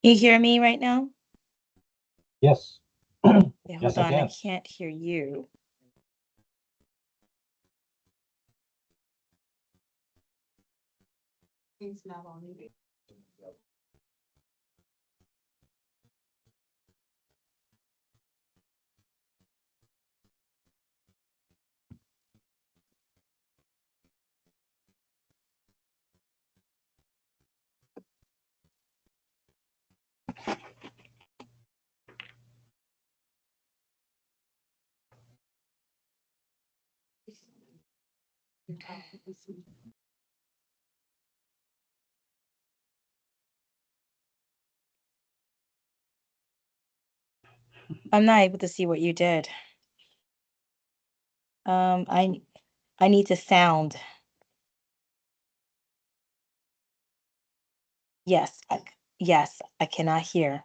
You hear me right now? Yes. Yeah, Yes, hold I on, I can. can't hear you. It's not on either. I'm not able to see what you did. I need to sound. Yes, yes, I cannot hear.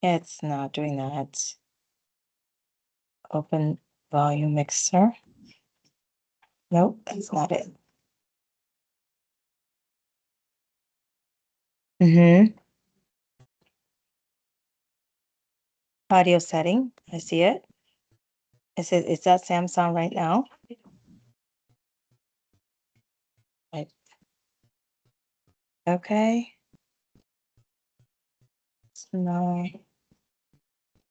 It's not doing that. Open volume mixer. Nope, that's not it. Mm-hmm. Audio setting. I see it. Is that Samsung right now? Right. Okay. No.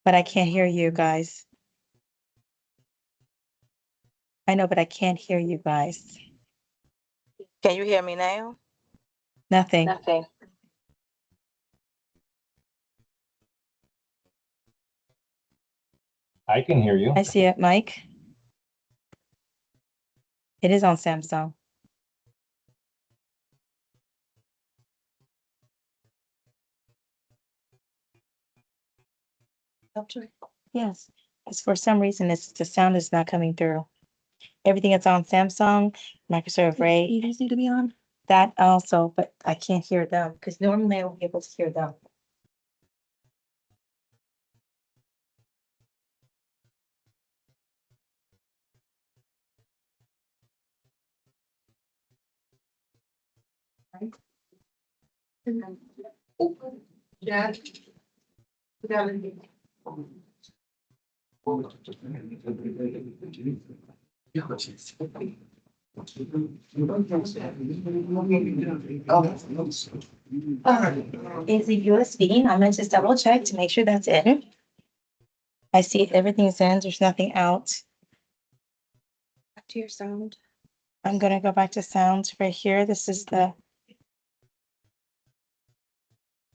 But I can't hear you guys. I know, but I can't hear you guys. Can you hear me now? Nothing. Nothing. I can hear you. I see it, Mike. It is on Samsung. Yes, it's for some reason the sound is not coming through. Everything that's on Samsung, Microsoft Ray. These need to be on. That also, but I can't hear them because normally I will be able to hear them. Yeah. Is it USB? I'm gonna just double check to make sure that's in. I see everything's in, there's nothing out. Back to your sound. I'm gonna go back to sounds right here. This is the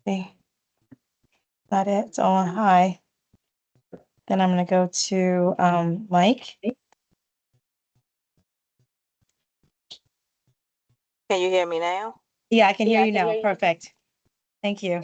thing. Got it, it's all on high. Then I'm gonna go to mic. Can you hear me now? Yeah, I can hear Yeah, I you can now. hear you. Perfect. Thank you.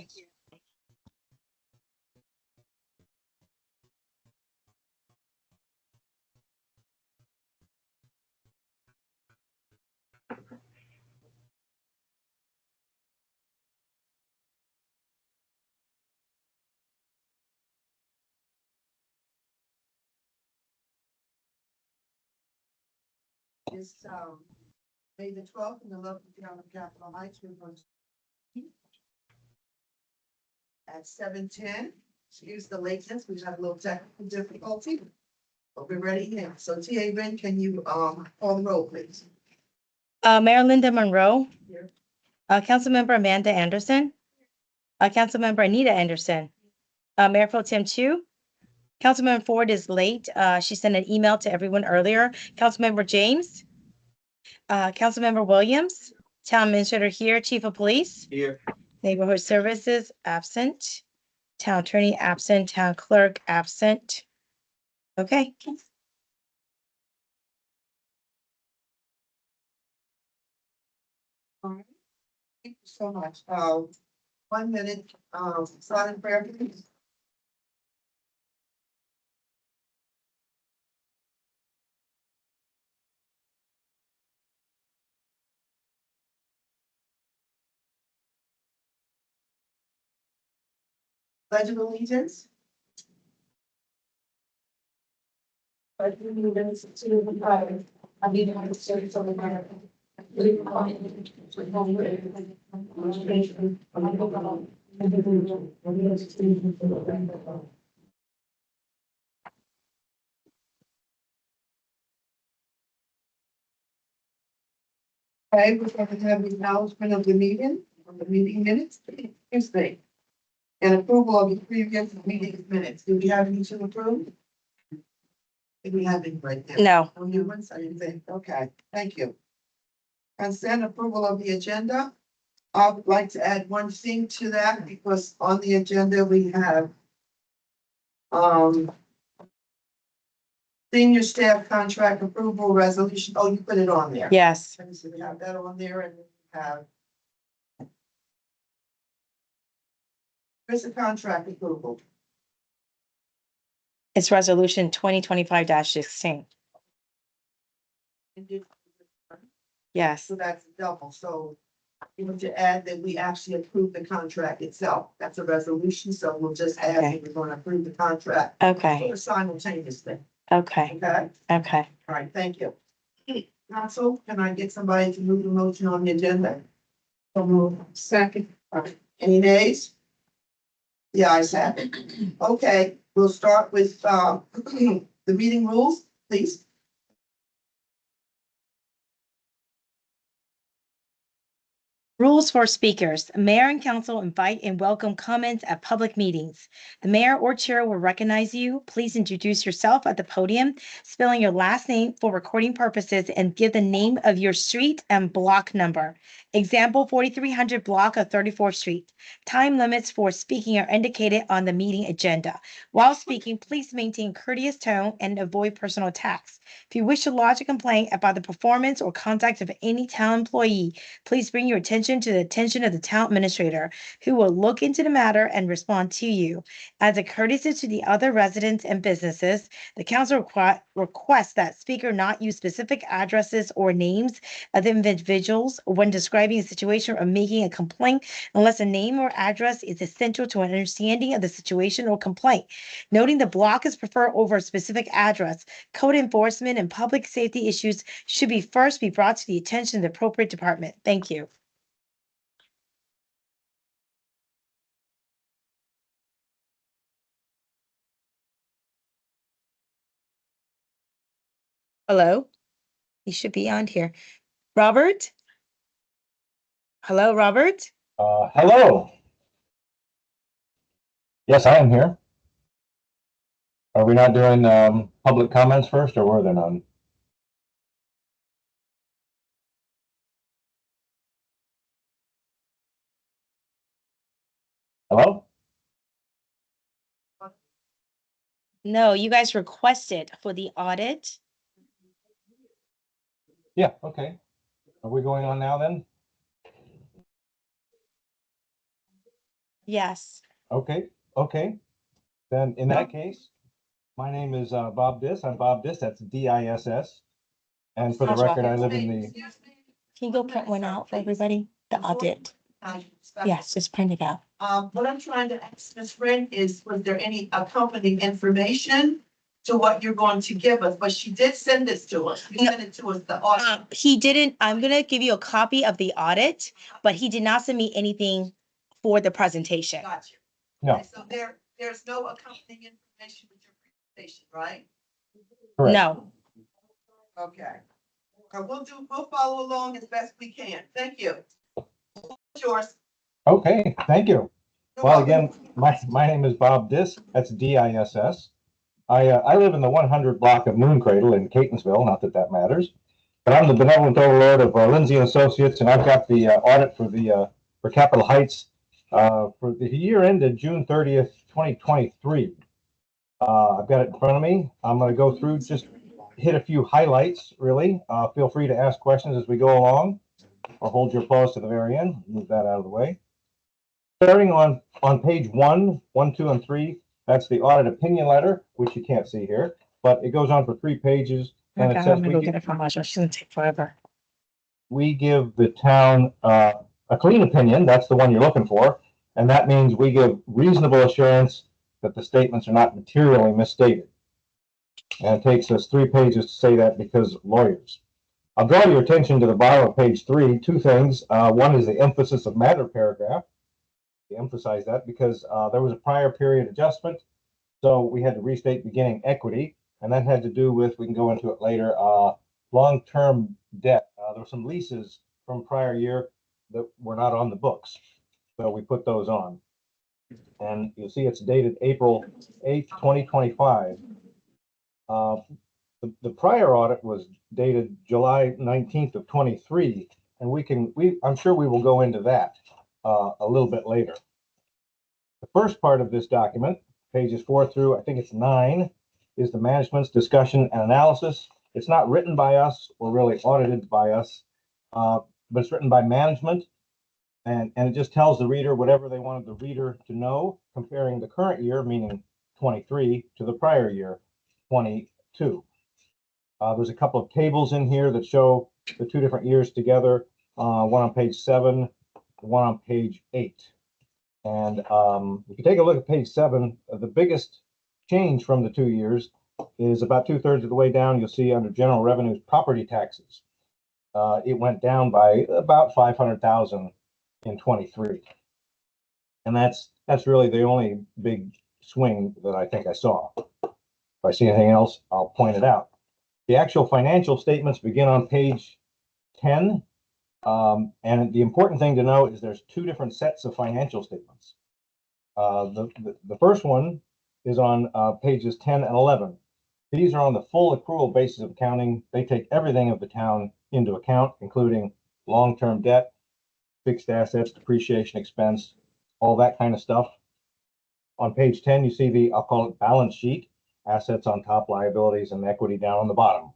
Is May the 12th in the local town of Capitol Heights. We're going to at 7:10. Excuse the lateness. We had a little technical difficulty. But we're ready now. So TA Ben, can you call the roll, please? Mayor Linda Monroe. Here. Councilmember Amanda Anderson. Councilmember Anita Anderson. Mayor Pro Tem Chu. Councilmember Ford is late. She sent an email to everyone earlier. Councilmember James. Councilmember Williams. Town Administrator here. Chief of Police. Here. Neighborhood Services absent. Town Attorney absent. Town Clerk absent. Okay. All right. Thank you so much. 1 minute, silent prayer, please. Pledge of allegiance. Pledge of allegiance to the flag Okay, we're going to have the acknowledgement of the meeting, of the meeting minutes, excuse me. And approval of the previous meeting minutes. Do we have any to approve? Do we have any right there? No. No new ones, I didn't think, okay, thank you. Consent approval of the agenda. I'd like to add one thing to that because on the agenda we have senior staff contract approval resolution. Oh, you put it on there. Yes. So we have that on there and we have. Where's the contract approval? It's resolution 2025-16. Yes. So that's double, so you want to add that we actually approve the contract itself. That's a resolution, so we'll just add Okay. that we're gonna approve the contract Okay. simultaneously, Okay. okay? Okay. All right, thank you. Council, can I get somebody to move the motion on the agenda? So move. Second. All right. Any nays? The ayes have it. Okay, we'll start with, the meeting rules, please. Rules for speakers. Mayor and council invite and welcome comments at public meetings. The mayor or chair will recognize you. Please introduce yourself at the podium, spelling your last name for recording purposes, and give the name of your street and block number. Example, 4300 block of 34th Street. Time limits for speaking are indicated on the meeting agenda. While speaking, please maintain courteous tone and avoid personal attacks. If you wish to lodge a complaint about the performance or conduct of any town employee, please bring your attention to the attention of the town administrator, who will look into the matter and respond to you. As a courtesy to the other residents and businesses, the council requests that speaker not use specific addresses or names of individuals when describing a situation or making a complaint unless a name or address is essential to an understanding of the situation or complaint. Noting the block is preferred over a specific address, code enforcement and public safety issues should first be brought to the attention of the appropriate department. Thank you. Hello? You should be on here. Robert? Hello, Robert? Hello. Yes, I am here. Are we not doing, public comments first, or were there none? Hello? No, you guys requested for the audit. Yeah, okay. Are we going on now then? Yes. Okay, okay. Then in that case, my name is, Bob Diss. I'm Bob Diss. That's D-I-S-S. And for the How's record, I Robert? live in the, Can you go print one out for everybody? The audit. Yes, just print it out. What I'm trying to ask Ms. Friend is, was there any accompanying information to what you're going to give us? But she did send this to us. She No. sent it to us, the audit. He didn't, I'm gonna give you a copy of the audit, but he did not send me anything for the presentation. Gotcha. no, Okay, so there's no accompanying information with your presentation, right? correct. No. Okay. We'll follow along as best we can. Thank you. Yours. Okay, thank you. You're Well, welcome. again, my name is Bob Diss. That's D-I-S-S. I live in the 100 block of Moon Cradle in Catonsville, not that that matters. But I'm the benevolent overlord of Lindsey and Associates, and I've got the audit for Capitol Heights for the year ended June 30th, 2023. I've got it in front of me. I'm going to go through, just hit a few highlights, really. Feel free to ask questions as we go along, or hold your applause to the very end. Move that out of the way. Starting on page 1, 2, and 3, that's the audit opinion letter, which you can't see here, but it goes on for 3 pages. And Okay, it I'm says gonna go get it from Marshall. She's gonna take forever. we give the town a clean opinion. That's the one you're looking for. And that means we give reasonable assurance that the statements are not materially misstated. And it takes us 3 pages to say that because lawyers. I'll draw your attention to the bottom of page 3, two things. One is the emphasis of matter paragraph. To emphasize that because there was a prior period adjustment, so we had to restate beginning equity, and that had to do with, we can go into it later, long-term debt. There were some leases from prior year that were not on the books, so we put those on. And you'll see it's dated April 8th, 2025. The prior audit was dated July 19th of 23, and I'm sure we will go into that a little bit later. The first part of this document, pages 4 through, I think it's 9, is the management's discussion and analysis. It's not written by us or really audited by us, but it's written by management, and it just tells the reader whatever they wanted the reader to know, comparing the current year, meaning 23, to the prior year, 22. There's a couple of tables in here that show the two different years together, one on page 7, one on page 8. And if you take a look at page 7, the biggest change from the 2 years is about 2/3 of the way down. You'll see under general revenues, property taxes. It went down by about 500,000 in 23. And that's really the only big swing that I think I saw. If I see anything else, I'll point it out. The actual financial statements begin on page 10. And the important thing to know is there's two different sets of financial statements. The first one is on pages 10 and 11. These are on the full accrual basis of accounting. They take everything of the town into account, including long-term debt, fixed assets, depreciation expense, all that kind of stuff. On page 10, you see I'll call it balance sheet, assets on top, liabilities, and equity down on the bottom.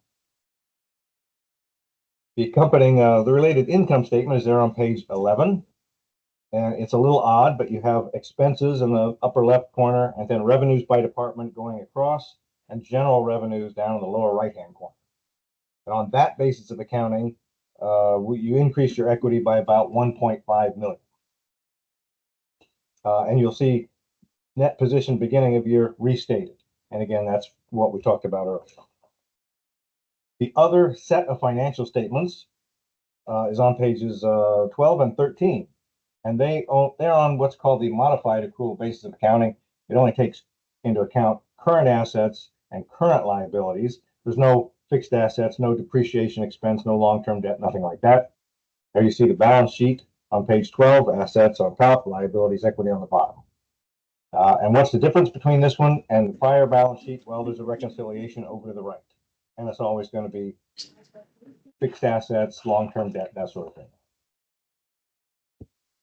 The accompanying, the related income statement is there on page 11. And it's a little odd, but you have expenses in the upper left corner, and then revenues by department going across, and general revenues down in the lower right-hand corner. And on that basis of accounting, you increase your equity by about 1.5 million. And you'll see net position beginning of year restated. And again, that's what we talked about earlier. The other set of financial statements is on pages 12 and 13. And they're on what's called the modified accrual basis of accounting. It only takes into account current assets and current liabilities. There's no fixed assets, no depreciation expense, no long-term debt, nothing like that. There you see the balance sheet on page 12, assets on top, liabilities, equity on the bottom. And what's the difference between this one and the prior balance sheet? Well, there's a reconciliation over to the right. And it's always going to be fixed assets, long-term debt, that sort of thing.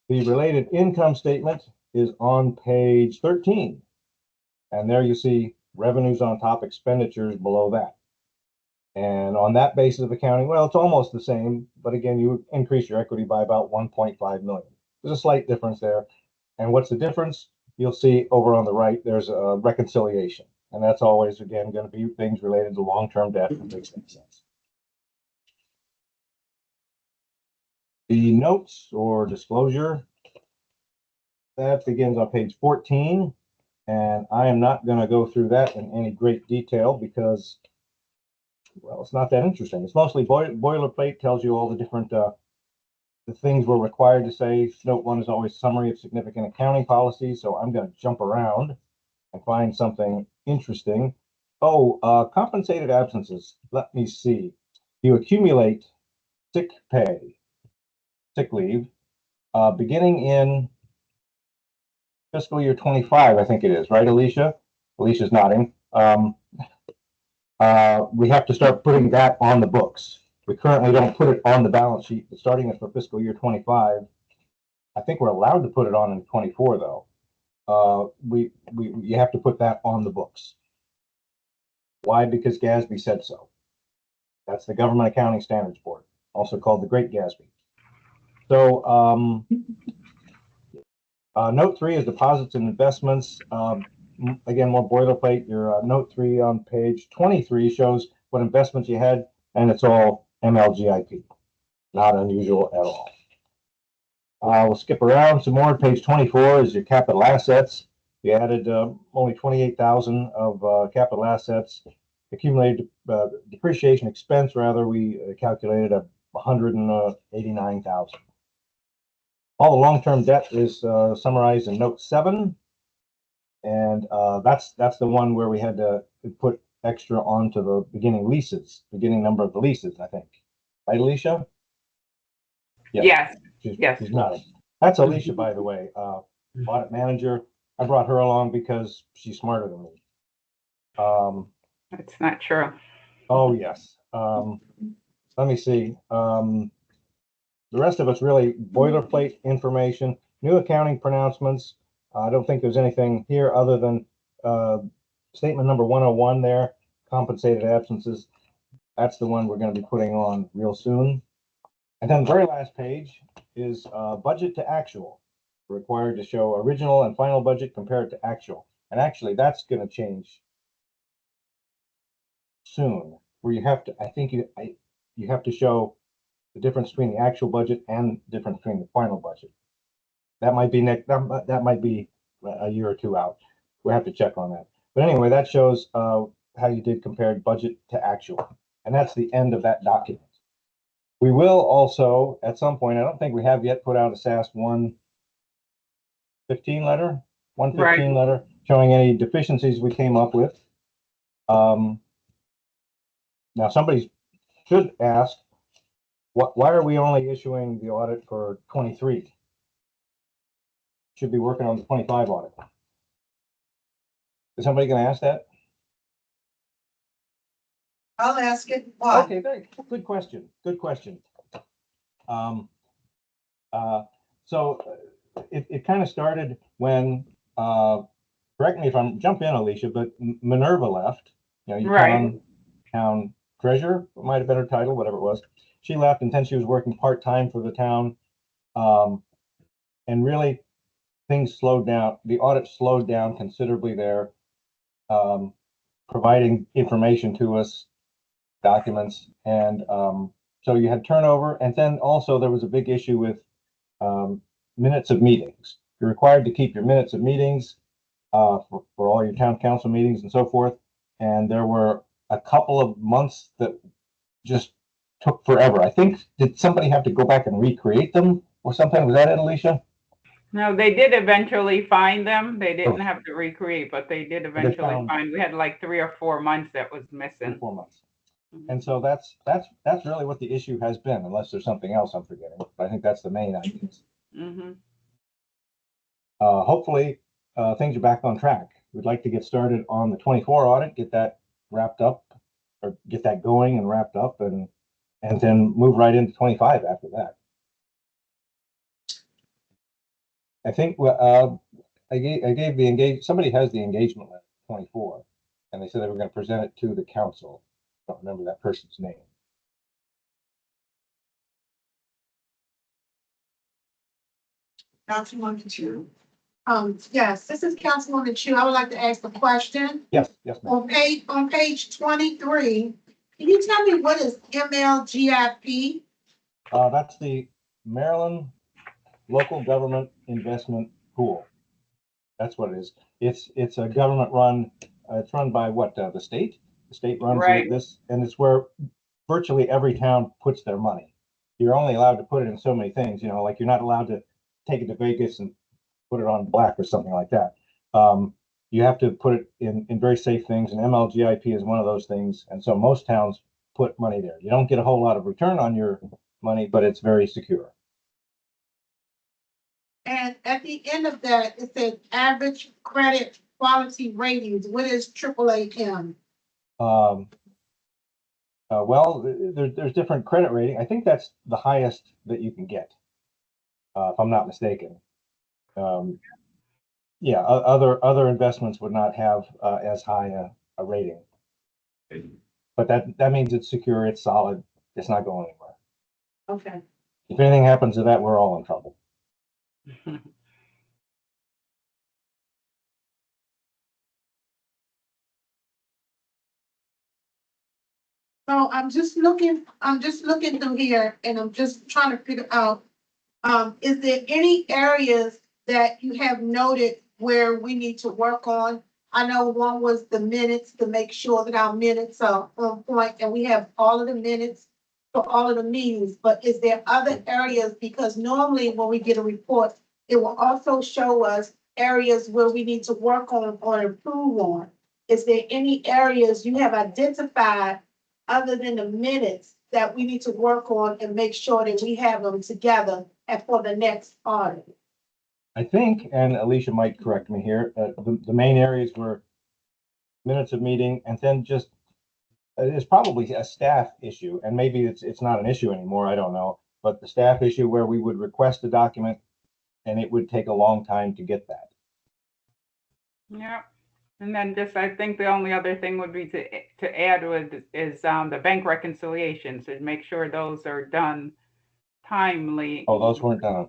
The related income statement is on page 13. And there you see revenues on top, expenditures below that. And on that basis of accounting, well, it's almost the same, but again, you increase your equity by about 1.5 million. There's a slight difference there. And what's the difference? You'll see over on the right, there's a reconciliation. And that's always, again, going to be things related to long-term debt and fixed assets. The notes or disclosure, that begins on page 14. And I am not going to go through that in any great detail because, well, it's not that interesting. It's mostly boilerplate, tells you all the different the things we're required to say. Note 1 is always summary of significant accounting policies. So I'm going to jump around and find something interesting. Oh, compensated absences. Let me see. You accumulate sick pay, sick leave, beginning in fiscal year 25, I think it is, right, Alicia? Alicia's nodding. We have to start putting that on the books. We currently don't put it on the balance sheet, but starting it for fiscal year 25, I think we're allowed to put it on in 24, though. You have to put that on the books. Why? Because GASB said so. That's the Government Accounting Standards Board, also called the Great GASB. So note 3 is deposits and investments. Again, more boilerplate. Your note 3 on page 23 shows what investments you had, and it's all MLGIP. Not unusual at all. We'll skip around some more. Page 24 is your capital assets. You added only 28,000 of capital assets accumulated depreciation expense, rather, we calculated at 189,000. All the long-term debt is summarized in note 7. And that's the one where we had to put extra onto the beginning number of the leases, I think. Right, Alicia? Yes. She's nodding. That's Alicia, by the way, audit manager. I brought her along because she's smarter than me. That's not true. Oh, yes. Let me see. The rest of it's really boilerplate information, new accounting pronouncements. I don't think there's anything here other than statement number 101 there, compensated absences. That's the one we're going to be putting on real soon. And then the very last page is budget to actual. Required to show original and final budget compared to actual. And actually, that's going to change soon, where you have to, I think you have to show the difference between the actual budget and the difference between the final budget. That might be that might be a year or two out. We'll have to check on that. But anyway, that shows how you did compare budget to actual. And that's the end of that document. We will also, at some point, I don't think we have yet put out a SAS 115 letter, letter showing any deficiencies we came up with. Now somebody should ask, why are we only issuing the audit for 23? Should be working on the 25 audit. Is somebody going to ask that? I'll ask it. Why? Okay, very good question. Good question. So it kind of started when, correct me if I'm jump in, Alicia, but Minerva left. You know, your town treasurer, might have been her title, whatever it was. She left, and then she was working part-time for the town. And really, things slowed down. The audit slowed down considerably there, providing information to us, documents, and so you had turnover. And then also there was a big issue with minutes of meetings. You're required to keep your minutes of meetings for all your town council meetings and so forth. And there were a couple of months that just took forever. I think, did somebody have to go back and recreate them or something? Was that it, Alicia? No, they did eventually find them. They didn't have to recreate, but they did eventually find. We had like 3 or 4 months that was missing. 4 months. And so that's really what the issue has been, unless there's something else I'm forgetting. But I think that's the main idea. Hopefully, things are back on track. We'd like to get started on the 24 audit, get that wrapped up, or get that going and wrapped up, and then move right into 25 after that. I think I gave the somebody has the engagement letter 24, and they said they were going to present it to the council. I don't remember that person's name. Councilwoman Chu. Yes, this is Councilwoman Chu. I would like to ask a question. Yes, ma'am. On page 23, can you tell me what is MLGIP? That's the Maryland Local Government Investment Pool. That's what it is. It's a government run. It's run by what, the state? The state runs this, and it's where virtually every town puts their money. You're only allowed to put it in so many things. You know, like you're not allowed to take it to Vegas and put it on black or something like that. You have to put it in very safe things, and MLGIP is one of those things. And so most towns put money there. You don't get a whole lot of return on your money, but it's very secure. And at the end of that, it says average credit quality ratings. What is AAAM? Well, there's different credit rating. I think that's the highest that you can get, if I'm not mistaken. Yeah, other investments would not have as high a rating, but that means it's secure, it's solid, it's not going anywhere. Okay. If anything happens to that, we're all in trouble. So I'm just looking through here, and I'm just trying to figure out, is there any areas that you have noted where we need to work on? I know one was the minutes, to make sure that our minutes are on point, and we have all of the minutes for all of the meetings, but is there other areas, because normally when we get a report, it will also show us areas where we need to work on or improve on. Is there any areas you have identified other than the minutes that we need to work on and make sure that we have them together and for the next audit? I think, and Alicia might correct me here, the main areas were minutes of meeting, and then just, it's probably a staff issue, and maybe it's not an issue anymore, I don't know, but the staff issue where we would request a document and it would take a long time to get that. Yeah. And then just, I think the only other thing would be to add is the bank reconciliations, and make sure those are done timely. Oh, those weren't done.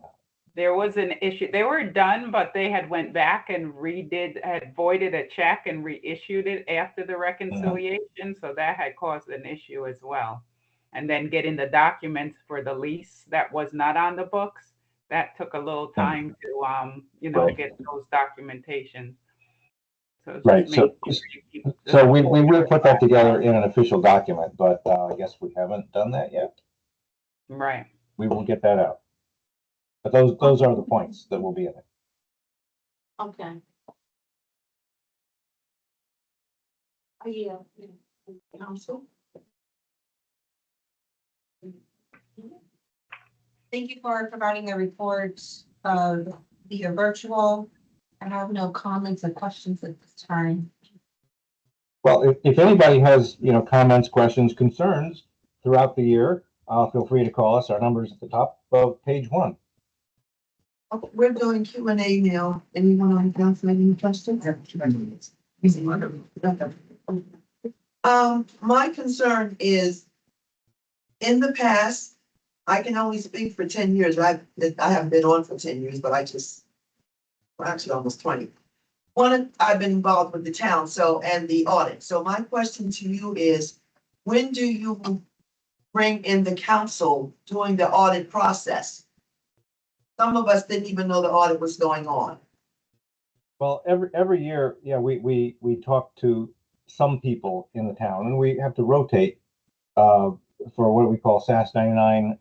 There was an issue, they were done, but they had went back and had voided a check and reissued it after the reconciliation, so that had caused an issue as well. And then getting the documents for the lease that was not on the books, that took a little time to, Right. get those documentation. So it's Right, just so, making sure you keep so we will put that together in an official document, but I guess we haven't done that yet. Right. We will get that out. But those are the points that will be in it. Okay. Yeah. Council? Thank you for providing a report of the virtual. I have no comments or questions at this time. Well, if anybody has, comments, questions, concerns throughout the year, feel free to call us. Our number is at the top of page 1. Okay, we're doing Q&A now. Anyone on the council have any questions? My concern is, in the past, I can only speak for 10 years. I haven't been on for 10 years, but actually almost 20. I've been involved with the town, and the audit. So my question to you is, when do you bring in the council during the audit process? Some of us didn't even know the audit was going on. Well, every year, yeah, we talk to some people in the town, and we have to rotate for what we call SAS 99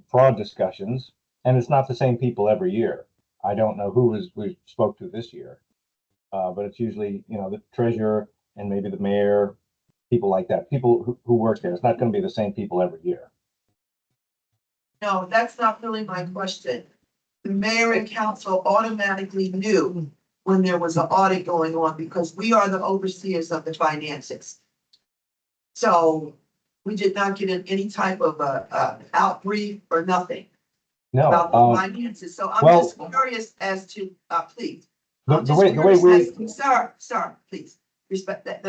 fraud discussions, and it's not the same people every year. I don't know who we spoke to this year, but it's usually the treasurer and maybe the mayor, people like that, people who work there. It's not going to be the same people every year. No, that's not really my question. The mayor and council automatically knew when there was an audit going on because we are the overseers of the finances. So we did not get any type of outbrief or nothing No, about the finances. So I'm just curious as to, please. the way we, Sir, please respect that.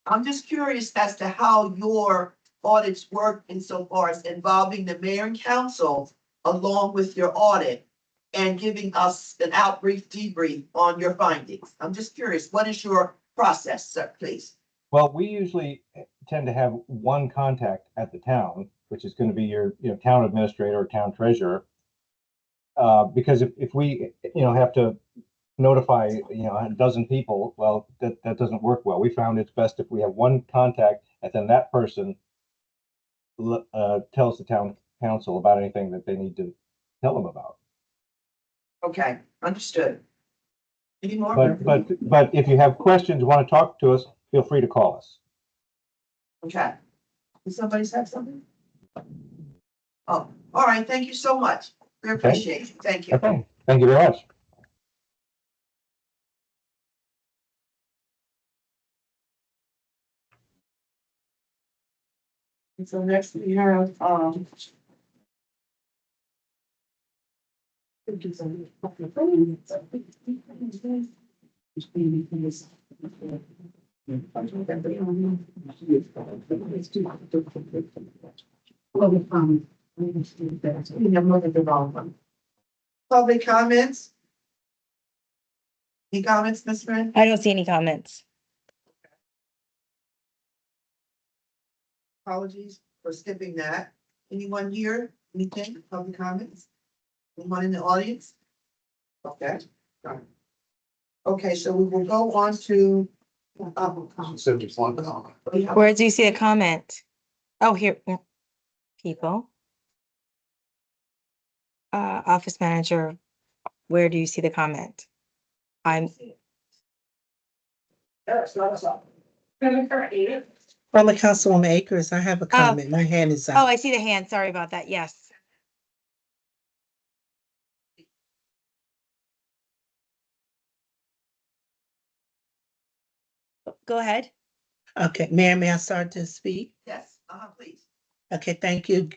I'm just curious as to how your audits work insofar as involving the mayor and council along with your audit and giving us an debrief on your findings. I'm just curious, what is your process, sir, please? well, we usually tend to have one contact at the town, which is going to be your town administrator or town treasurer. Because if we have to notify a dozen people, well, that doesn't work well. We found it's best if we have one contact, and then that person tells the town council about anything that they need to tell them about. Okay, understood. Any more? But if you have questions, want to talk to us, feel free to call us. Okay. Does somebody have something? Oh, all right, thank you so much. We appreciate it. Thank you. Okay, thank you very much. And so next we have, public comments. Any comments, Ms. Friend? I don't see any comments. Apologies for skipping that. Anyone here? Anything? Public comments? Anyone in the audience? Okay. Got it. Okay, so we will go on to Where do you see the comment? Oh, here, people. Office manager, where do you see the comment? I'm, From the Councilwoman Akers, I have a comment. My hand is oh, up. I see the hand. Sorry about that. Yes. Go ahead. Okay, Mayor, may I start to speak? Yes, please. Okay, thank you.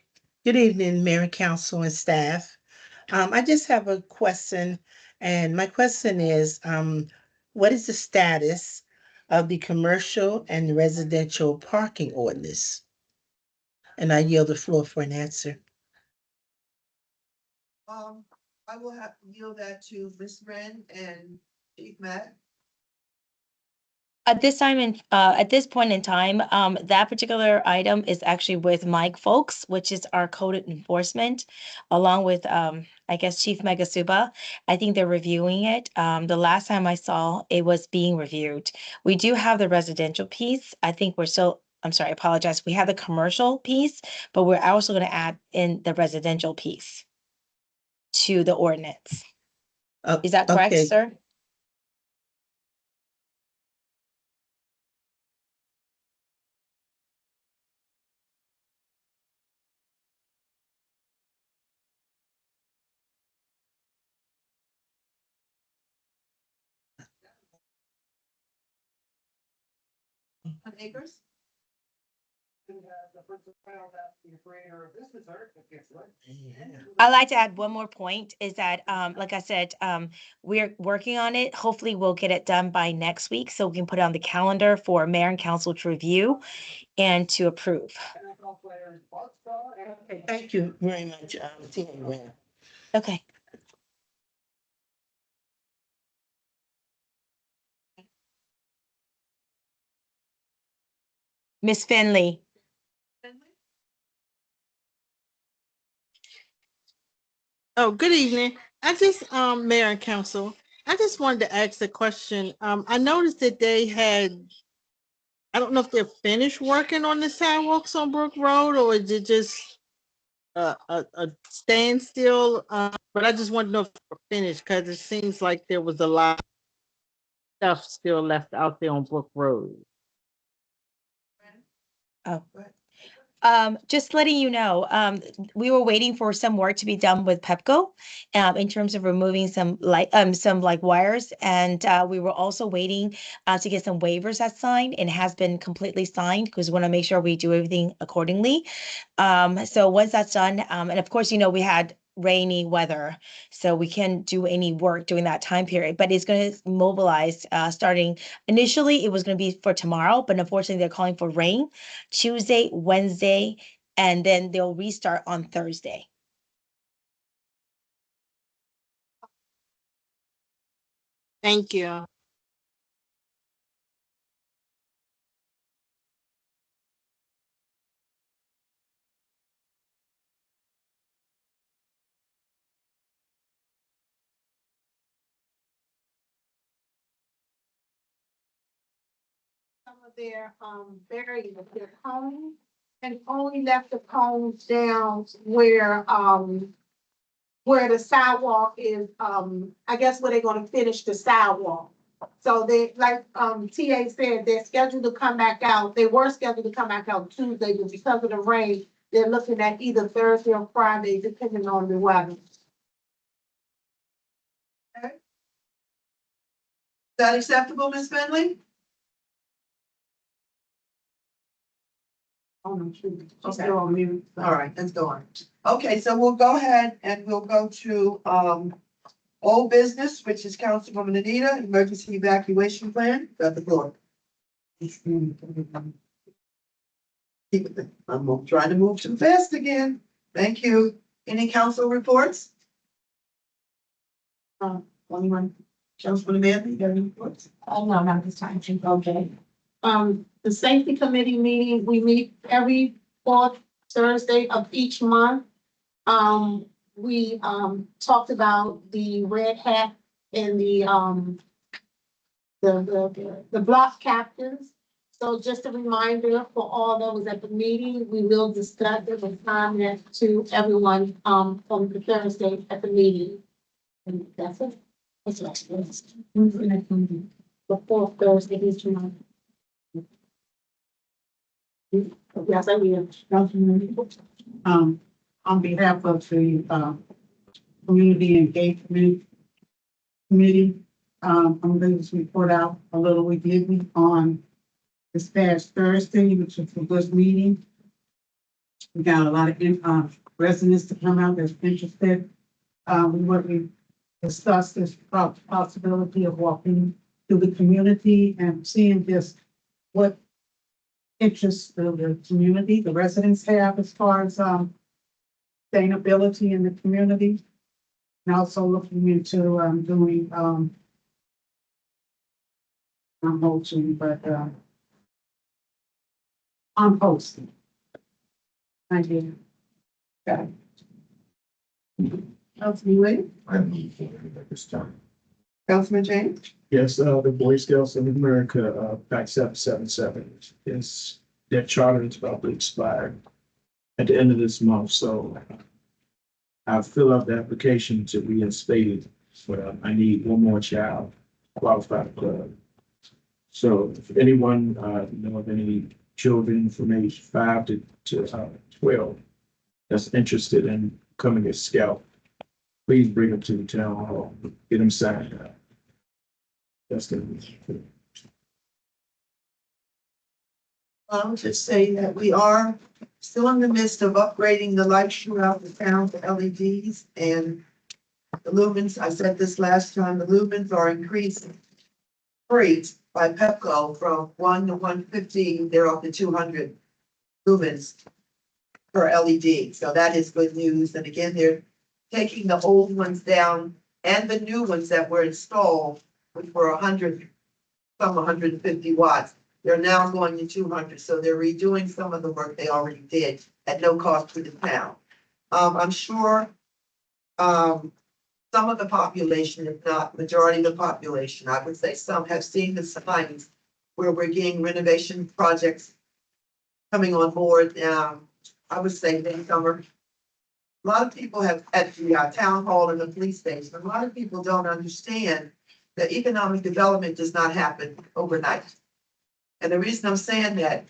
Good evening, Mayor, Council, and staff. I just have a question, and my question is, what is the status of the commercial and residential parking ordinance? And I yield the floor for an answer. I will have to yield that to Ms. Wren and Chief Matt. At this time at this point in time, that particular item is actually with Mike Folks, which is our code enforcement, along with, I guess, Chief Megasuba. I think they're reviewing it. The last time I saw it was being reviewed. We do have the residential piece. I think we're still, I'm sorry, I apologize. We have the commercial piece, but we're also going to add in the residential piece to the ordinance. Is that correct, Okay. sir? Acres? I'd like to add one more point is that, like I said, we're working on it. Hopefully we'll get it done by next week so we can put it on the calendar for mayor and council to review and to approve. Okay, thank you very much, Tina Wren. Okay. Miss Finley. Oh, good evening. I just, Mayor and Council, I just wanted to ask a question. I noticed that they had, I don't know if they're finished working on the sidewalks on Brook Road, or is it just a standstill? But I just wanted to know if they're finished, because it seems like there was a lot of stuff still left out there on Brook Road. Oh. Just letting you know, we were waiting for some work to be done with Pepco, in terms of removing some wires, and we were also waiting to get some waivers that signed, and has been completely signed because we want to make sure we do everything accordingly. So once that's done, and of course, we had rainy weather, so we can't do any work during that time period, but it's going to mobilize, starting initially it was going to be for tomorrow, but unfortunately they're calling for rain Tuesday, Wednesday, and then they'll restart on Thursday. Thank you. Some of their, buried their cones and only left the cones down where the sidewalk is, I guess where they're gonna finish the sidewalk. So they, like, TA said, they're scheduled to come back out. They were scheduled to come back out Tuesday, but because of the rain, they're looking at either Thursday or Friday, depending on the weather. Is that acceptable, Ms. Finley? Oh, no, true. She's Okay. still on mute. All right, let's go on. Okay, so we'll go ahead and we'll go to, old business, which is Councilwoman Anita, emergency evacuation plan. Got the floor. I'm trying to move too fast again. Thank you. Any council reports? Anyone? Councilman Amanda, you got any reports? Oh, no, not this time. Okay. The safety committee meeting, we meet every fourth Thursday of each month. We, talked about the red hat and the the block captains. So just a reminder for all those at the meeting, we will discuss it and comment to everyone, on the Thursday at the meeting. And that's it. That's right. When's the next meeting? The fourth Thursday each month. Yes, I will. On behalf of the, Community Engagement Committee, I'm going to report out a little we did on this past Thursday, which was a good meeting. We got a lot of, residents to come out that's interested. We discussed this possibility of walking through the community and seeing just what interests the community, the residents have as far as, sustainability in the community. And also looking into, doing, not mulching, but, composting. I did. Okay. Councilman Lee, I move for it at this time. Councilman James, Yes, the Boy Scouts of America, Pact 777, is their charter is about to expire at the end of this month, so I fill out the application to reinstate it, but I need one more child qualified club. So if anyone know of any children from age 5 to 12 that's interested in becoming a scout, please bring them to the town hall, get them signed up. That's gonna be. I'll just say that we are still in the midst of upgrading the lights throughout the town to LEDs and the lumens. I said this last time, the lumens are increasing rates by Pepco from 1 to 150, they're up to 200 lumens per LED. So that is good news. And again, they're taking the old ones down and the new ones that were installed, which were 100, some 150 watts. They're now going to 200. So they're redoing some of the work they already did at no cost to the town. I'm sure some of the population, if not majority of the population, I would say some have seen the signs where we're getting renovation projects coming on board. I would say this summer. A lot of people have at the town hall and the police station. A lot of people don't understand that economic development does not happen overnight. And the reason I'm saying that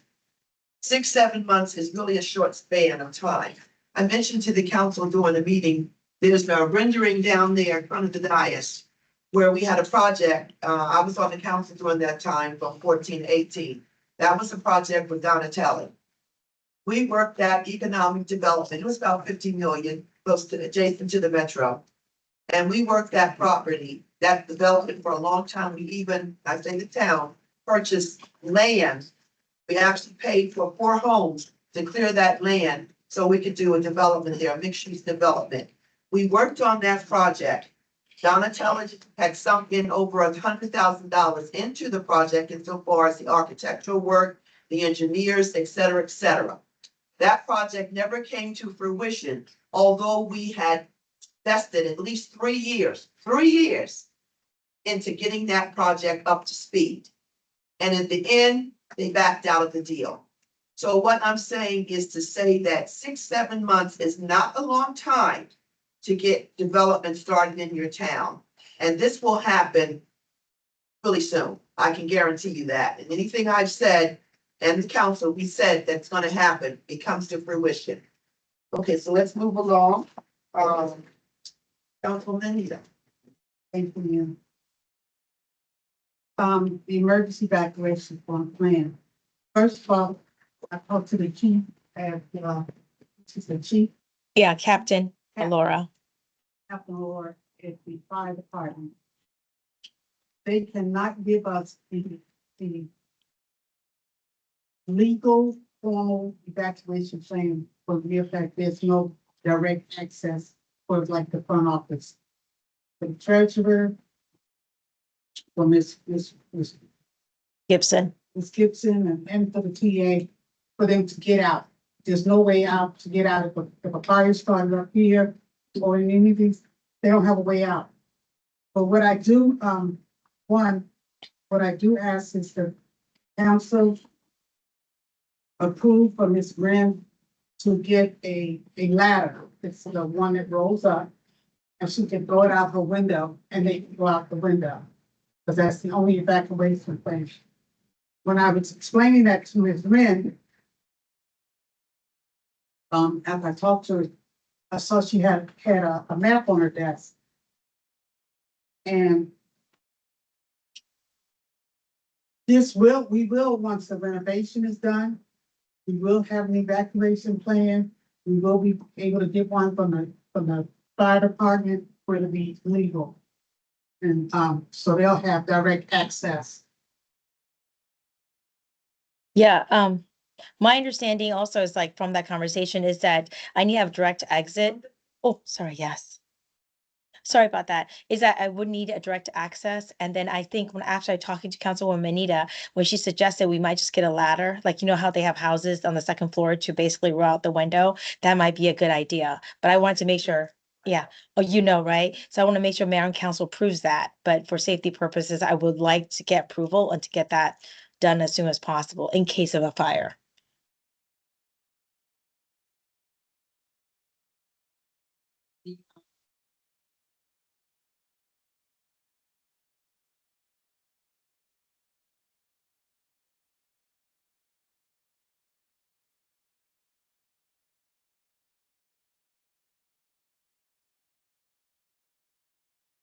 6-7 months is really a short span of time. I mentioned to the council during the meeting, there's a rendering down there in front of the dais where we had a project. I was on the council during that time from 14 to 18. That was a project with Donatelli. We worked that economic development. It was about 50 million, close to adjacent to the metro. And we worked that property, that development for a long time. We even, I say the town, purchased land. We actually paid for 4 homes to clear that land so we could do a development there, a mixed use development. We worked on that project. Donatelli had sunk in over $100,000 into the project insofar as the architectural work, the engineers, et cetera, et cetera. That project never came to fruition, although we had invested at least 3 years into getting that project up to speed. And in the end, they backed out of the deal. So what I'm saying is to say that 6-7 months is not a long time to get development started in your town. And this will happen really soon. I can guarantee you that. And anything I've said and the council, we said that's going to happen, it comes to fruition. Okay, so let's move along. Councilwoman Anita. Thank you. The emergency evacuation plan. First of all, I talked to the chief at, she's the chief, Yeah, Captain Laura. Captain Lord at the fire department. They cannot give us the legal formal evacuation plan for the mere fact there's no direct access for like the front office. For the treasurer, for Miss Gibson. Gibson and for the TA, for them to get out. There's no way out to get out if a fire started up here or in any of these, they don't have a way out. But what I do, one, what I do ask is the council approve for Ms. Wren to get a ladder. It's the one that rolls up and she can throw it out her window and they can go out the window. Because that's the only evacuation plan. When I was explaining that to Ms. Wren, as I talked to her, I saw she had a map on her desk. And we will, once the renovation is done, we will have an evacuation plan. We will be able to get one from the fire department for it to be legal. And, so they'll have direct access. Yeah, my understanding also is like from that conversation is that I need to have direct exit. Oh, sorry, yes. Sorry about that. Is that I would need a direct access. And then I think when after I talking to Councilwoman Anita, when she suggested we might just get a ladder, like you know how they have houses on the second floor to basically roll out the window, that might be a good idea. But I wanted to make sure, yeah. Oh, you know, right? So I want to make sure Mayor and Council approves that. But for safety purposes, I would like to get approval and to get that done as soon as possible in case of a fire.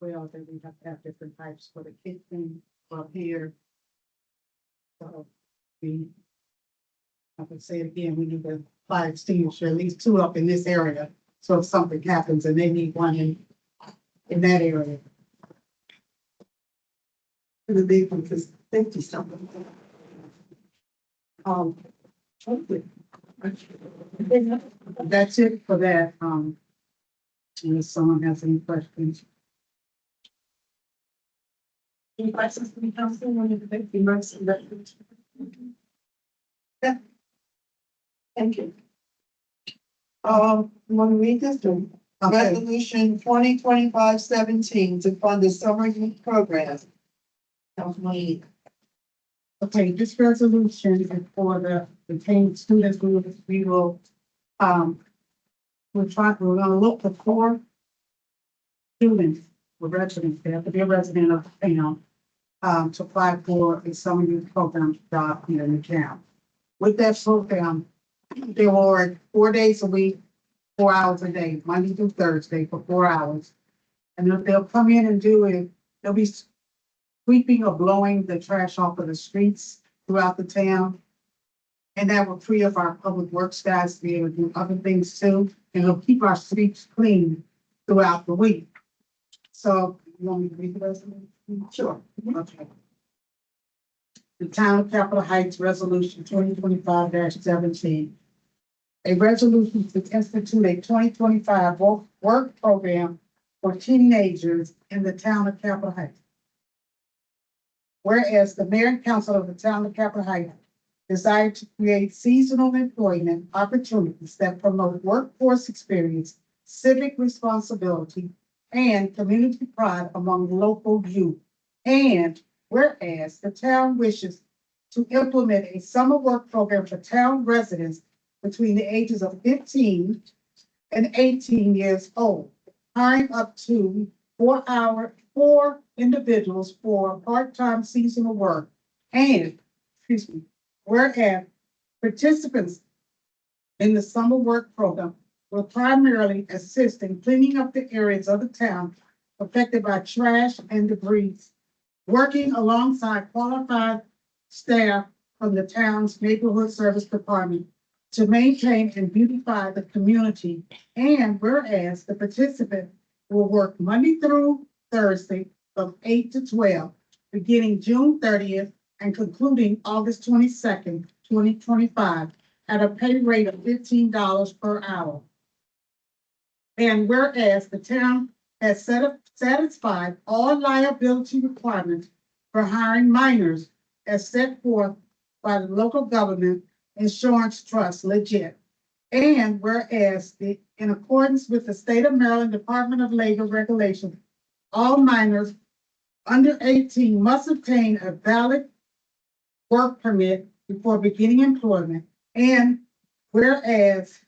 Well, then we have to have different types for the kitchen up here. So I can say it again, we need a fire extinguisher, at least 2 up in this area. So if something happens and they need one in that area. The big one is 50 something. That's it for that. Unless someone has any questions. Any questions from the council on the emergency records? Yeah. Thank you. Want to read this one? Okay. Resolution 2025-17 to fund the summer youth program. Councilman. Okay, this resolution is for the retained students. We will, we're gonna look for 4 students with residents. They have to be a resident of the town, to apply for a summer youth program job here in the town. With that program, they will work 4 days a week, 4 hours a day, Monday through Thursday for 4 hours. And if they'll come in and do it, they'll be sweeping or blowing the trash off of the streets throughout the town. And that will free up our public works guys to be able to do other things too. And it'll keep our streets clean throughout the week. So you want me to read the resolution? Sure. Okay. The Town of Capitol Heights Resolution 2025-17. A resolution to institute a 2025 work program for teenagers in the town of Capitol Heights. Whereas the mayor and council of the town of Capitol Heights desire to create seasonal employment opportunities that promote workforce experience, civic responsibility, and community pride among local youth. And whereas the town wishes to implement a summer work program for town residents between the ages of 15 and 18 years old, hiring up to 4 individuals for part-time seasonal work. And, whereas participants in the summer work program will primarily assist in cleaning up the areas of the town affected by trash and debris, working alongside qualified staff from the town's neighborhood service department to maintain and beautify the community. And whereas the participant will work Monday through Thursday from 8 to 12, beginning June 30th and concluding August 22nd, 2025, at a pay rate of $15 per hour. And whereas the town has satisfied all liability requirements for hiring minors as set forth by the local government insurance trust, legit. And whereas in accordance with the state of Maryland Department of Labor regulations, all minors under 18 must obtain a valid work permit before beginning employment. And whereas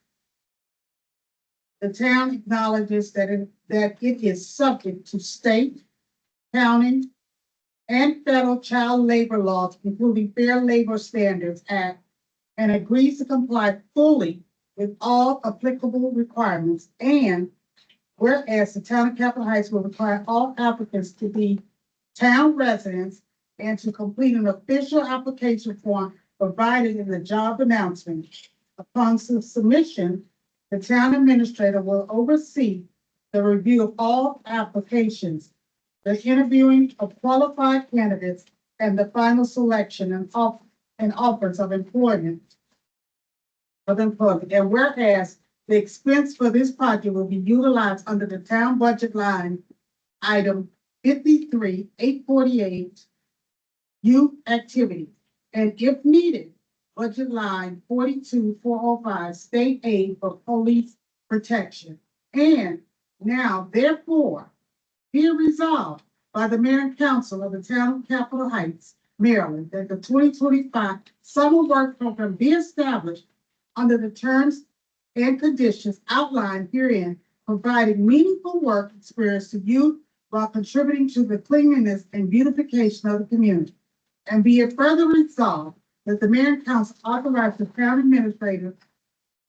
the town acknowledges that it is subject to state, county, and federal child labor laws, including Fair Labor Standards Act, and agrees to comply fully with all applicable requirements. And whereas the town of Capitol Heights will require all applicants to be town residents and to complete an official application form provided in the job announcement. Upon submission, the town administrator will oversee the review of all applications, the interviewing of qualified candidates, and the final selection and offers of employment. And whereas the expense for this project will be utilized under the town budget line item 53-848 youth activity, and if needed, budget line 42-405 state aid for police protection. And now, therefore, be it resolved by the mayor and council of the town of Capitol Heights, Maryland, that the 2025 summer work program be established under the terms and conditions outlined herein, providing meaningful work experience to youth while contributing to the cleanliness and beautification of the community. And be it further resolved that the mayor and council authorize the town administrator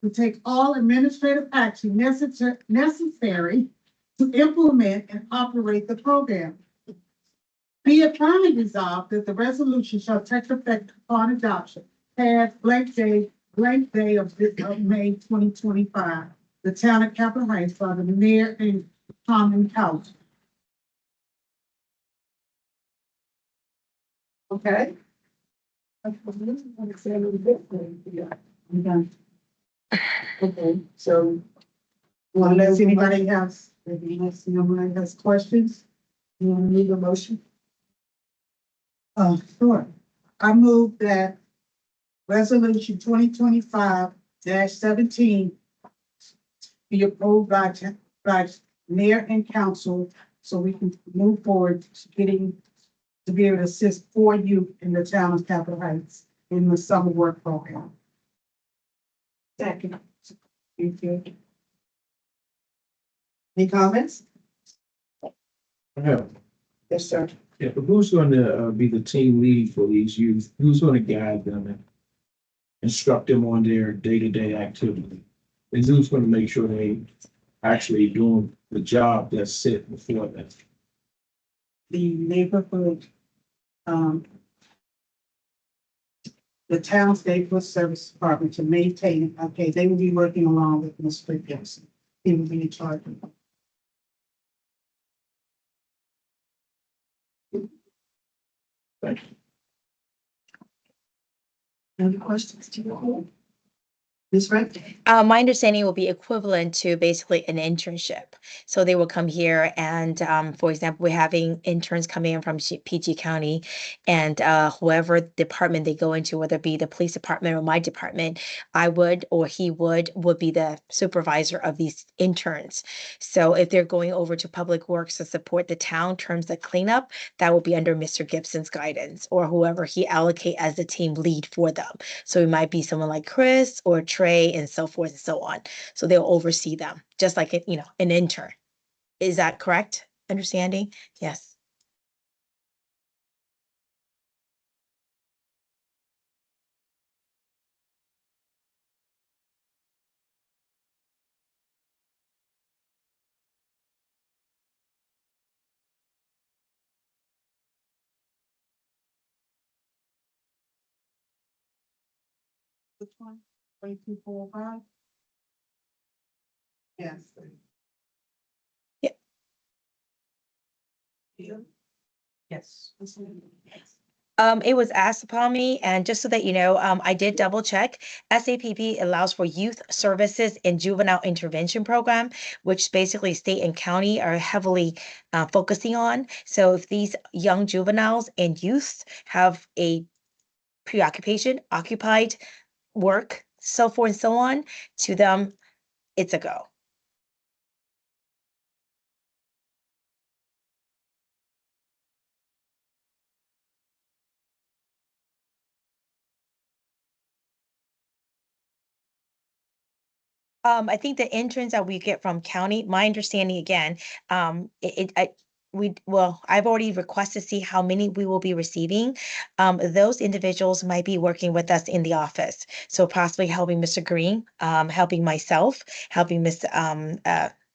to take all administrative action necessary to implement and operate the program. Be it finally resolved that the resolution shall take effect upon adoption, passed blank day of May 2025, the town of Capitol Heights by the mayor and common council. Okay. Okay, so Unless anybody has questions, you want to leave a motion? sure. I move that resolution 2025-17 be approved by mayor and council, so we can move forward to be able to assist 4 youth in the town of Capitol Heights in the summer work program. Second. Thank you. Any comments? Yeah, Yes, sir. yeah, but who's going to be the team lead for these youth? Who's going to guide them and instruct them on their day-to-day activity? And who's going to make sure they actually doing the job that's set before them? The neighborhood, the town's neighborhood service department to maintain, okay, they will be working along with Mr. Gibson. He will be in charge of them. Thank you. Any questions to you? Ms. Wright? My understanding will be equivalent to basically an internship. So they will come here and, for example, we're having interns coming in from PG County, and whoever department they go into, whether it be the police department or my department, I would or he would be the supervisor of these interns. So if they're going over to Public Works to support the town in terms of cleanup, that will be under Mr. Gibson's guidance or whoever he allocate as the team lead for them. So it might be someone like Chris or Trey and so forth and so on. So they'll oversee them, just like an intern. Is that correct? Understanding? Yes. Which one? 2245? Yes. Yep. Yes. It was asked upon me, and just so that you know, I did double check. SAPP allows for youth services and juvenile intervention program, which basically state and county are heavily focusing on. So if these young juveniles and youth have a preoccupation, occupied work, so forth and so on, to them, it's a go. I think the entrance that we get from county, my understanding again, I've already requested to see how many we will be receiving. Those individuals might be working with us in the office. So possibly helping Mr. Green, helping myself, helping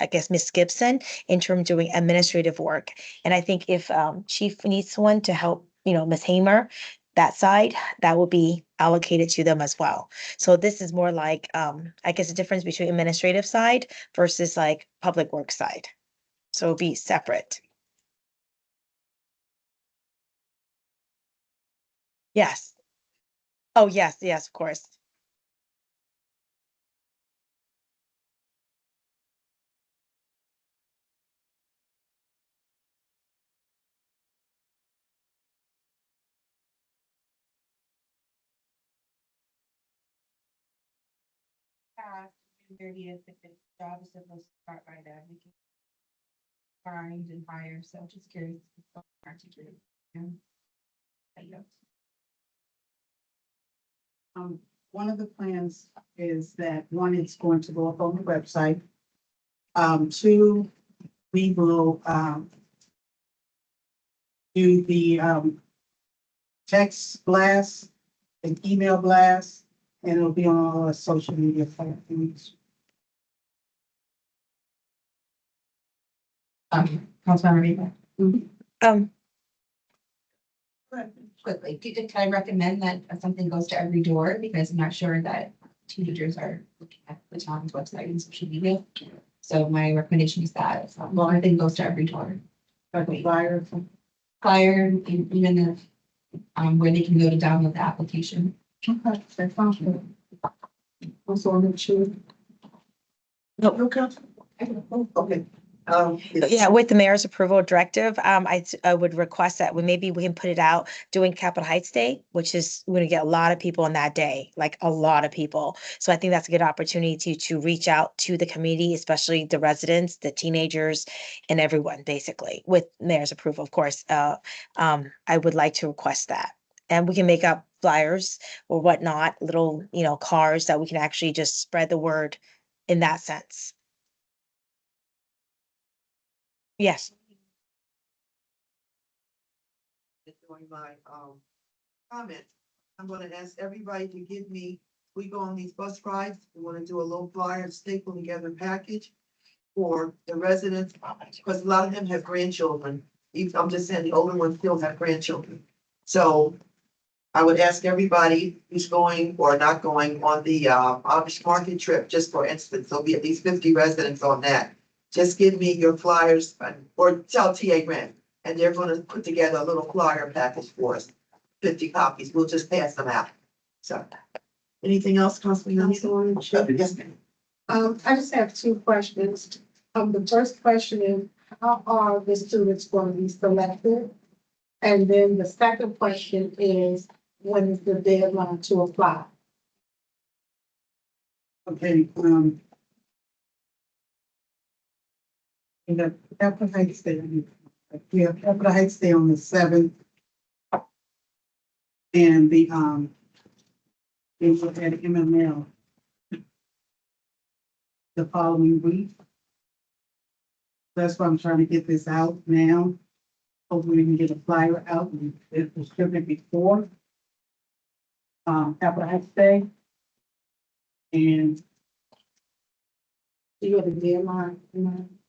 I guess Miss Gibson in terms of doing administrative work. And I think if Chief needs one to help, Miss Hamer, that side, that will be allocated to them as well. So this is more like, I guess, a difference between administrative side versus like public work side. So it'll be separate. Yes. Oh, yes, yes, of course. Job is supposed to start by then. We can find and hire, so just curious. One of the plans is that one, it's going to go up on the website. Two, we will, do the, text blast and email blast, and it'll be on all our social media platforms. Councilmember Reba, Um, quickly, can I recommend that something goes to every door? Because I'm not sure that teenagers are looking at the town's website and social media. So my recommendation is that, everything goes to every door. Like a flyer. Flyer, even the, where they can go to download the application. Okay, that sounds good. Also, I'm sure. No. Okay. Yeah, with the mayor's approval directive, I would request that maybe we can put it out doing Capitol Heights Day, which is, we're gonna get a lot of people on that day, like a lot of people. So I think that's a good opportunity to reach out to the community, especially the residents, the teenagers, and everyone, basically, with mayor's approval, of course. I would like to request that. And we can make up flyers or whatnot, little, cards that we can actually just spread the word in that sense. Yes. During my comment, I'm gonna ask everybody to give me, we go on these bus rides, we wanna do a little flyer, staple together package for the residents, because a lot of them have grandchildren. Even, I'm just saying, the older ones still have grandchildren. So I would ask everybody who's going or not going on the Amish market trip, just for instance, there'll be at least 50 residents on that. Just give me your flyers or tell TA Grant, and they're gonna put together a little flyer package for us. 50 copies, we'll just pass them out. So, anything else, Councilman? Yes, ma'am. I just have two questions. The first question is, how are the students going to be selected? And then the second question is, when is the deadline to apply? Okay, in the Capitol Heights Day, we have Capitol Heights Day on the 7th. And the, they will at MML the following week. That's why I'm trying to get this out now. Hopefully we can get a flyer out and it was distributed before Capitol Heights Day. And Do you have a deadline?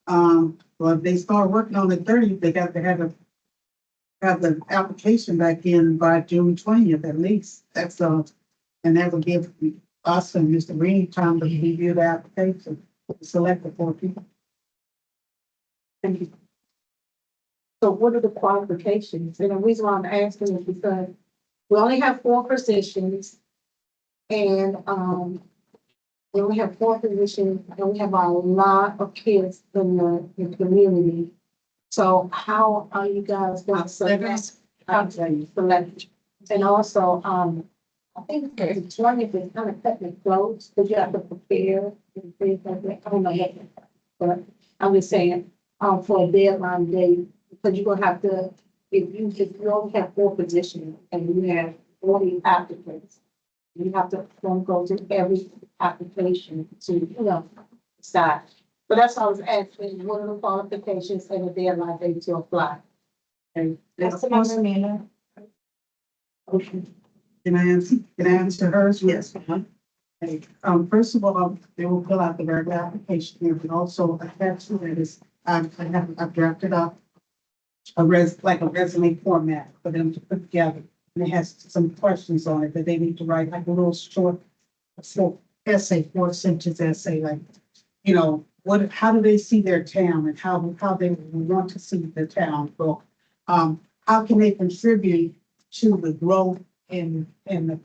well, if they start working on the 30th, they got to have the application back in by June 20th at least. That's and that will give us and Mr. Green time to review the application, select the 4 people. Thank you. So what are the qualifications? And the reason why I'm asking is because we only have 4 positions. And we only have 4 positions, and we have a lot of kids in the community. So how are you guys going to select? Select. And also, I think the 20th is kind of cutting it close, because you have to prepare and things like that. I don't know yet, but I'm just saying, for a deadline date, because you're gonna have to, if you only have 4 positions and you have 40 applicants, You have to then go to every application to, decide. But that's why I was asking, what are the qualifications and the deadline date to apply? And Councilmember Amanda. Okay. Can I answer hers? Yes. Okay. First of all, they will fill out the regular application here, but also attached to that is, I've drafted up like a resume format for them to put together. And it has some questions on it that they need to write, like a little short essay, 4 sentence essay, like, how do they see their town and how they want to see the town grow? How can they contribute to the growth and the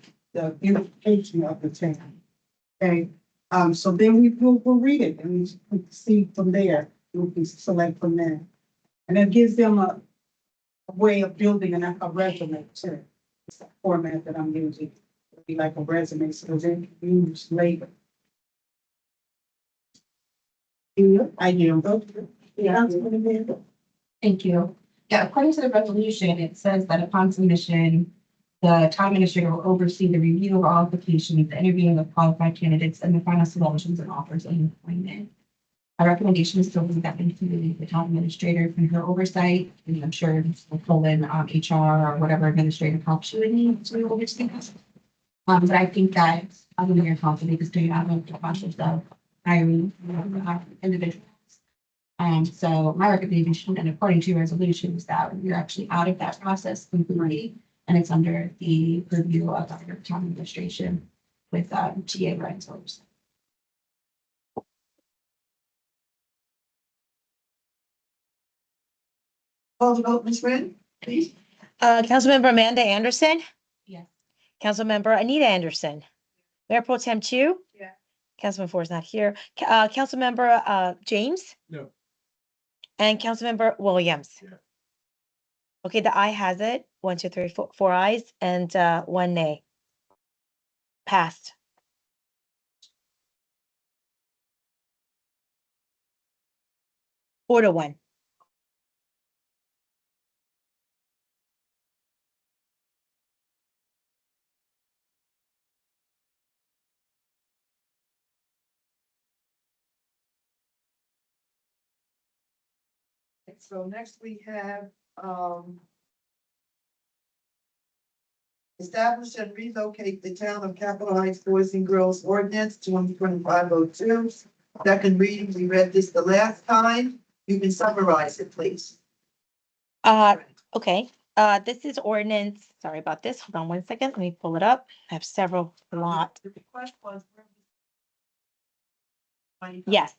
beautification of the town? Okay, so then we'll read it and we can see from there, we can select from there. And it gives them a way of building a resume too. It's the format that I'm using, it'll be like a resume, so they can use later. I do. Yeah. Thank you. Yeah, according to the resolution, it says that upon submission, the town administrator will oversee the review of all applications, the interviewing of qualified candidates, and the final selections and offers of employment. Our recommendation is to leave that included the town administrator from her oversight, and I'm sure we'll pull in HR or whatever administrative help she would need to oversee this. But I think that other than your council, they just do have a process of hiring individuals. So my recommendation, and according to your resolution, is that we're actually out of that process completely, and it's under the purview of our town administration with TA Ryan's oversight. Call the vote, Ms. Red, please. Councilmember Amanda Anderson, Yes. Councilmember Anita Anderson, Mayor Pro Tem Chu. Yeah. Councilman Ford is not here. Councilmember James. No. And Councilmember Williams. Yeah. Okay, the eye has it. 1, 2, 3, 4 ayes and 1 nay. Passed. Four to 1. So next we have, establish and relocate the town of Capitol Heights Boys and Girls Ordinance 2025-02. Second reading, we read this the last time. You can summarize it, please. Okay, this is ordinance, sorry about this. Hold on 1 second. Let me pull it up. I have several, a lot. The request was. Yes.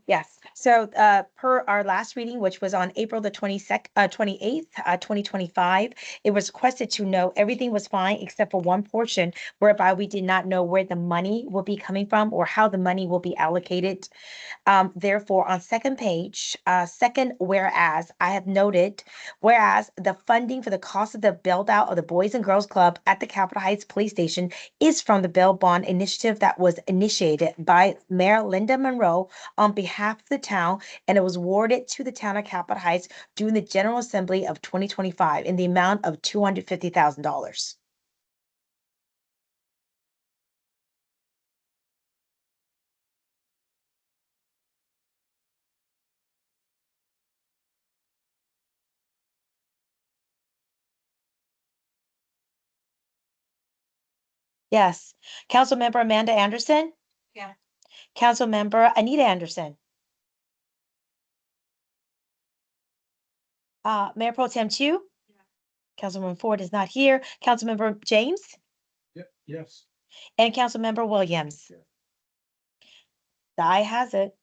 Yes, so per our last reading, which was on April the 28th, 2025, it was requested to know everything was fine except for one portion whereby we did not know where the money will be coming from or how the money will be allocated. Therefore, on second page, second whereas, I have noted, whereas the funding for the cost of the build out of the Boys and Girls Club at the Capitol Heights Police Station is from the bail bond initiative that was initiated by Mayor Linda Monroe on behalf of the town, and it was awarded to the town of Capitol Heights during the General Assembly of 2025 in the amount of $250,000. Yes. Councilmember Amanda Anderson? Yeah. Councilmember Anita Anderson? Mayor Pro Tem Chu? Councilman Ford is not here. Councilmember James? Yes. And Councilmember Williams? Yeah. The eye has it.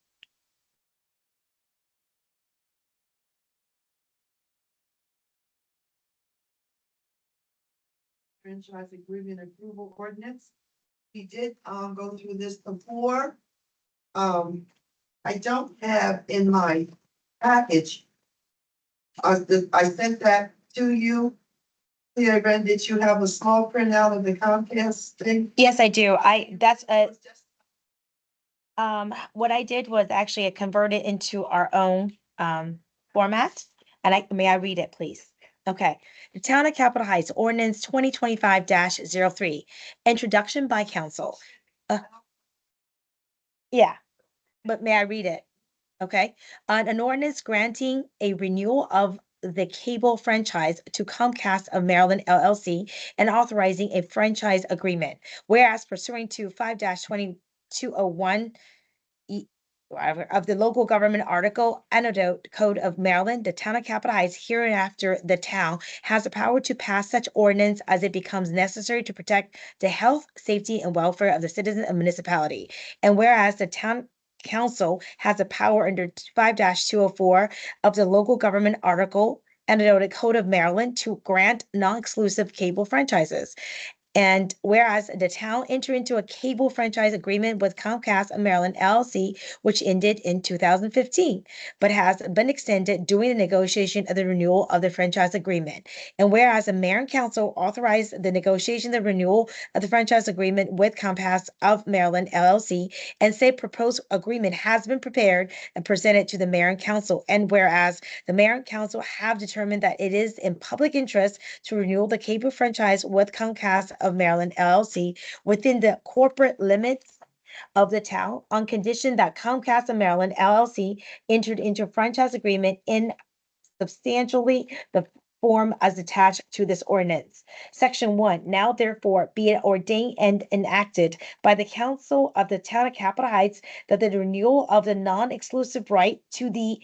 Franchise agreement approval ordinance. We did, go through this before. I don't have in my package. I sent that to you. Clear, Ben, did you have a small printout of the Comcast thing? Yes, I do. What I did was actually convert it into our own format. And may I read it, please? Okay, the Town of Capitol Heights Ordinance 2025-03, introduction by council. Yeah, but may I read it? Okay, an ordinance granting a renewal of the cable franchise to Comcast of Maryland LLC and authorizing a franchise agreement. Whereas pursuant to 5-2201 of the local government article antidote code of Maryland, the town of Capitol Heights, hereinafter the town has the power to pass such ordinance as it becomes necessary to protect the health, safety, and welfare of the citizens of municipality. And whereas the town council has the power under 5-204 of the local government article antidote code of Maryland to grant non-exclusive cable franchises. And whereas the town entered into a cable franchise agreement with Comcast of Maryland LLC, which ended in 2015, but has been extended during the negotiation of the renewal of the franchise agreement. And whereas the mayor and council authorized the negotiation of the renewal of the franchise agreement with Comcast of Maryland LLC, and said proposed agreement has been prepared and presented to the mayor and council. And whereas the mayor and council have determined that it is in public interest to renew the cable franchise with Comcast of Maryland LLC within the corporate limits of the town on condition that Comcast of Maryland LLC entered into a franchise agreement in substantially the form as attached to this ordinance. Section 1, now therefore be it ordained and enacted by the council of the town of Capitol Heights that the renewal of the non-exclusive right to to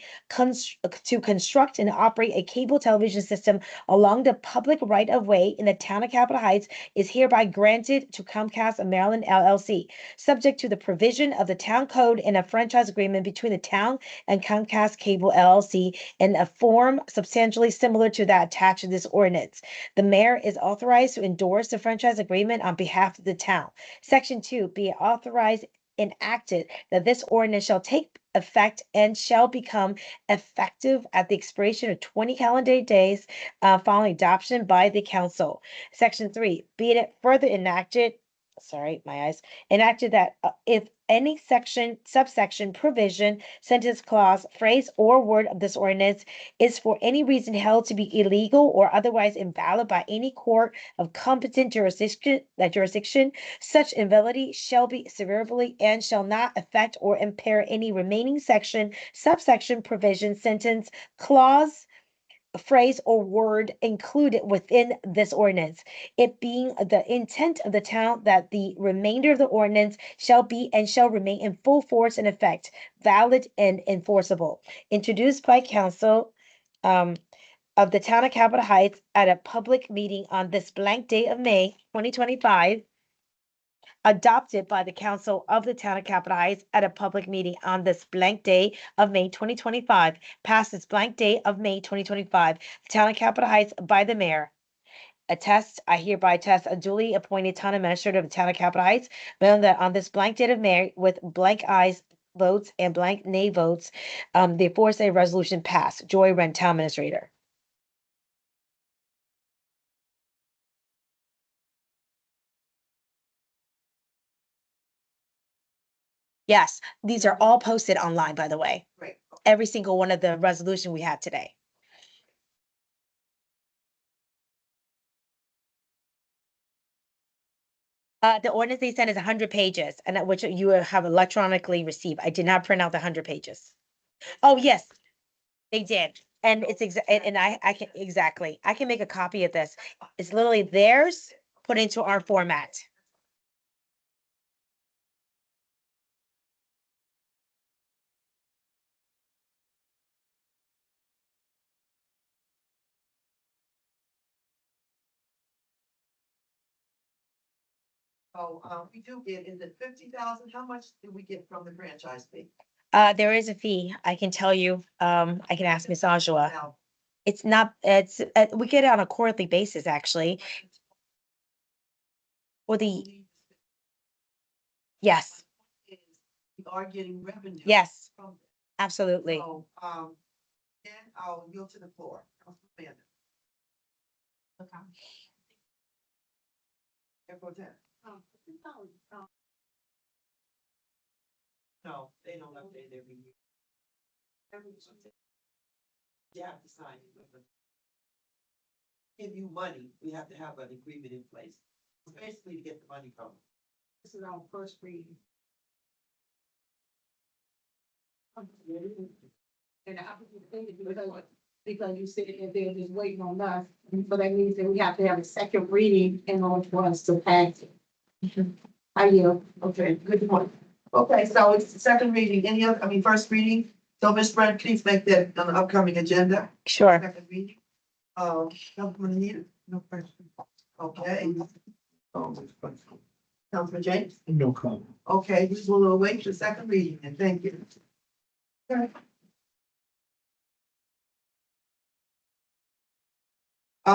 construct and operate a cable television system along the public right of way in the town of Capitol Heights is hereby granted to Comcast of Maryland LLC, subject to the provision of the town code and a franchise agreement between the town and Comcast Cable LLC in a form substantially similar to that attached to this ordinance. The mayor is authorized to endorse the franchise agreement on behalf of the town. Section 2, be authorized enacted that this ordinance shall take effect and shall become effective at the expiration of 20 calendar days following adoption by the council. Section 3, be it further enacted, enacted that if any section, subsection, provision, sentence, clause, phrase, or word of this ordinance is for any reason held to be illegal or otherwise invalid by any court of competent jurisdiction, such invalidity shall be severely and shall not affect or impair any remaining section, subsection, provision, sentence, clause, phrase, or word included within this ordinance, it being the intent of the town that the remainder of the ordinance shall be and shall remain in full force and effect, valid and enforceable. Introduced by council of the town of Capitol Heights at a public meeting on this blank day of May 2025, adopted by the council of the town of Capitol Heights at a public meeting on this blank day of May 2025, passed this blank day of May 2025, the town of Capitol Heights by the mayor. I hereby attest a duly appointed town administrator of the town of Capitol Heights, known that on this blank date of May, with blank ayes votes and blank nay votes, the aforesaid resolution passed. Joy Wren, town administrator. Yes, these are all posted online, by the way. Great. Every single one of the resolution we had today. The ordinance they sent is 100 pages, and which you will have electronically received. I did not print out the 100 pages. Oh, yes, they did. And it's and I can, exactly. I can make a copy of this. It's literally theirs put into our format. So, we do get, is it 50,000? How much do we get from the franchise fee? There is a fee. I can tell you, I can ask Ms. Ajua. Now, It's not, we get it on a quarterly basis, actually. Or yes, we are getting revenue. yes, From this. absolutely. So, then I'll yield to the floor. Councilman Amanda. Mayor Pro Tem. No, they don't update every year. You have to sign it. give you money, we have to have an agreement in place. Basically to get the money from. This is our first reading. And I think because you said that they're just waiting on us, so that means that we have to have a second reading in order for us to pass it. I yield. Okay, good point. Okay, so it's the second reading, first reading. So Ms. Brent, please make that on the upcoming agenda. Sure. Second reading. Councilman Anita? No question. Okay. Councilman James? No comment. Okay, we will await the second reading and thank you. Okay.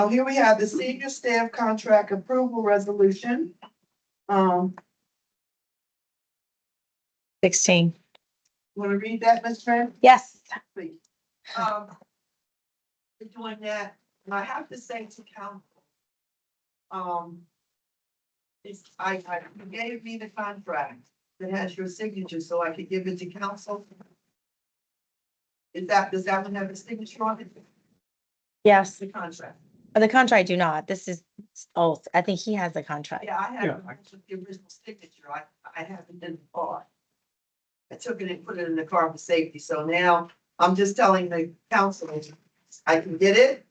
Here we have the senior staff contract approval resolution. 16. Want to read that, Ms. Trent? Yes. Please. Doing that, and I have to say to council, you gave me the contract that has your signature, so I could give it to council. Does that one have a signature on it? Yes. The contract. The contract I do not. This is oath. I think he has the contract. Yeah, I have the original signature. I have it in the car. I took it and put it in the car for safety. So now I'm just telling the council, I can get it,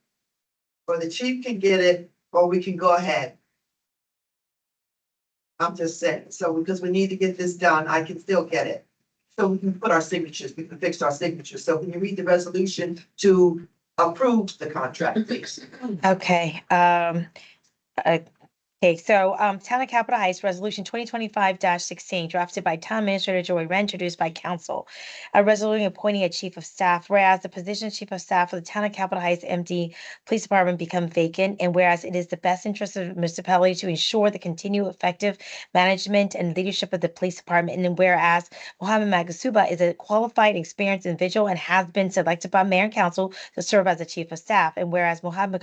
or the chief can get it, or we can go ahead. I'm just saying. So because we need to get this done, I can still get it. So we can put our signatures, we can fix our signatures. So can you read the resolution to approve the contract, please? Okay. So Town of Capitol Heights, Resolution 2025-16, drafted by Town Administrator Joey Wren, introduced by Council. A resolution appointing a Chief of Staff, whereas the position of Chief of Staff for the Town of Capitol Heights MD Police Department become vacant, and whereas it is the best interest of the municipality to ensure the continued effective management and leadership of the police department, and then whereas Mohammed Magasuba is a qualified, experienced individual and has been selected by Mayor and Council to serve as a Chief of Staff, and whereas Mohammed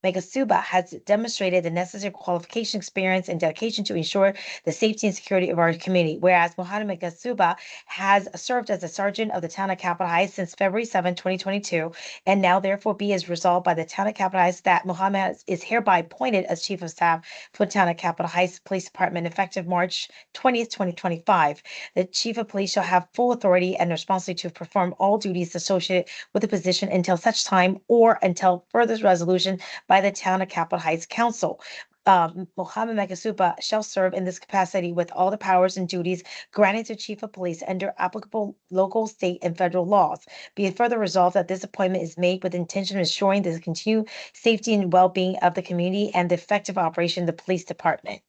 Magasuba has demonstrated the necessary qualification, experience, and dedication to ensure the safety and security of our community. Whereas Mohammed Magasuba has served as a sergeant of the Town of Capitol Heights since February 7, 2022, and now therefore be is resolved by the Town of Capitol Heights that Mohammed is hereby appointed as Chief of Staff for the Town of Capitol Heights Police Department effective March 20th, 2025. The Chief of Police shall have full authority and responsibility to perform all duties associated with the position until such time or until further resolution by the Town of Capitol Heights Council. Mohammed Magasuba shall serve in this capacity with all the powers and duties granted to Chief of Police under applicable local, state, and federal laws. Be it further resolved that this appointment is made with the intention of ensuring the continued safety and well-being of the community and the effective operation of the police department.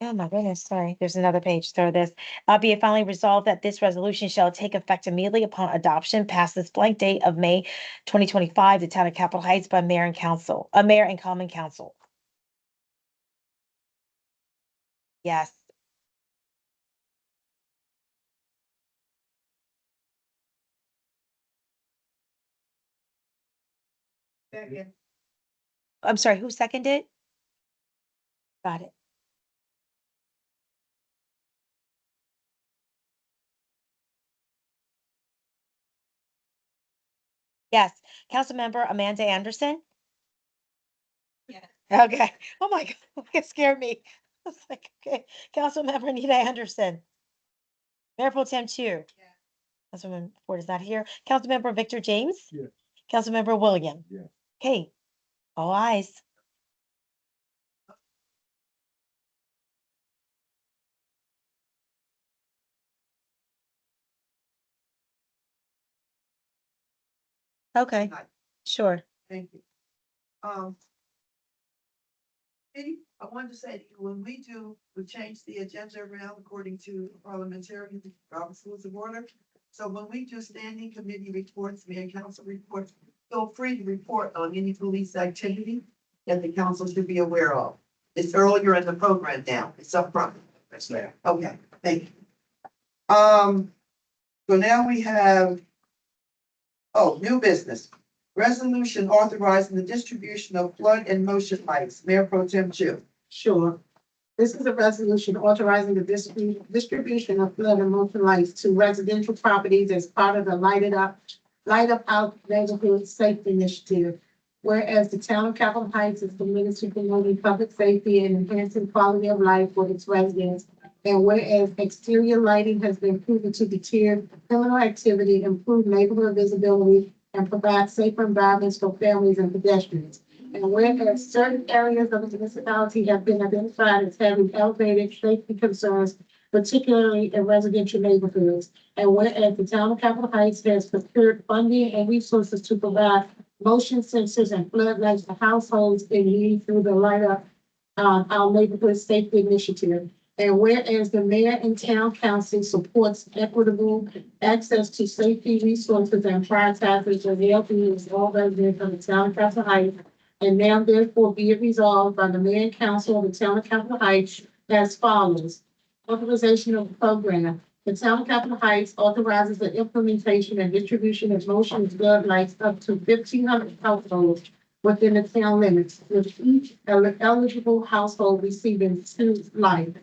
Oh my goodness, sorry. There's another page. Throw this. Be it finally resolved that this resolution shall take effect immediately upon adoption past this blank date of May 2025, the Town of Capitol Heights by Mayor and Council, Mayor and Common Council. Yes. Second. I'm sorry, who seconded? Got it. Yes. Councilmember Amanda Anderson? Yes. Okay. Oh my God, it scared me. I was like, okay. Councilmember Anita Anderson. Mayor Pro Tem Chu. Councilmember Ford is not here. Councilmember Victor James? Yes. Councilmember William? Yes. Okay. All ayes. Okay, sure. Thank you. Katie, I wanted to say, when we change the agenda around according to parliamentarian rules of order. So when we do standing committee reports, mayor and council reports, feel free to report on any police activity that the council should be aware of. It's earlier in the program now. It's up front. That's there. Okay, thank you. So now we have, new business. Resolution authorizing the distribution of flood and motion lights. Mayor Pro Tem Chu. Sure. This is a resolution authorizing the distribution of flood and motion lights to residential properties as part of the Light It Up Light Up Our Neighborhood Safety Initiative. Whereas the town of Capitol Heights is committed to promoting public safety and enhancing quality of life for its residents. And whereas exterior lighting has been proven to deter criminal activity, improve neighborhood visibility, and provide safer environments for families and pedestrians. And whereas certain areas of the municipality have been identified as having elevated safety concerns, particularly in residential neighborhoods. And whereas the town of Capitol Heights has procured funding and resources to provide motion sensors and floodlights to households in need through the Light Up Our Neighborhood Safety Initiative. And whereas the mayor and town council supports equitable access to safety resources and prioritizes the well-being of all residents of the town of Capitol Heights. And now therefore be it resolved by the mayor and council of the town of Capitol Heights as follows. Authorization of the program. The town of Capitol Heights authorizes the implementation and distribution of motion floodlights up to 1,500 households within the town limits, with each eligible household receiving 2 lights.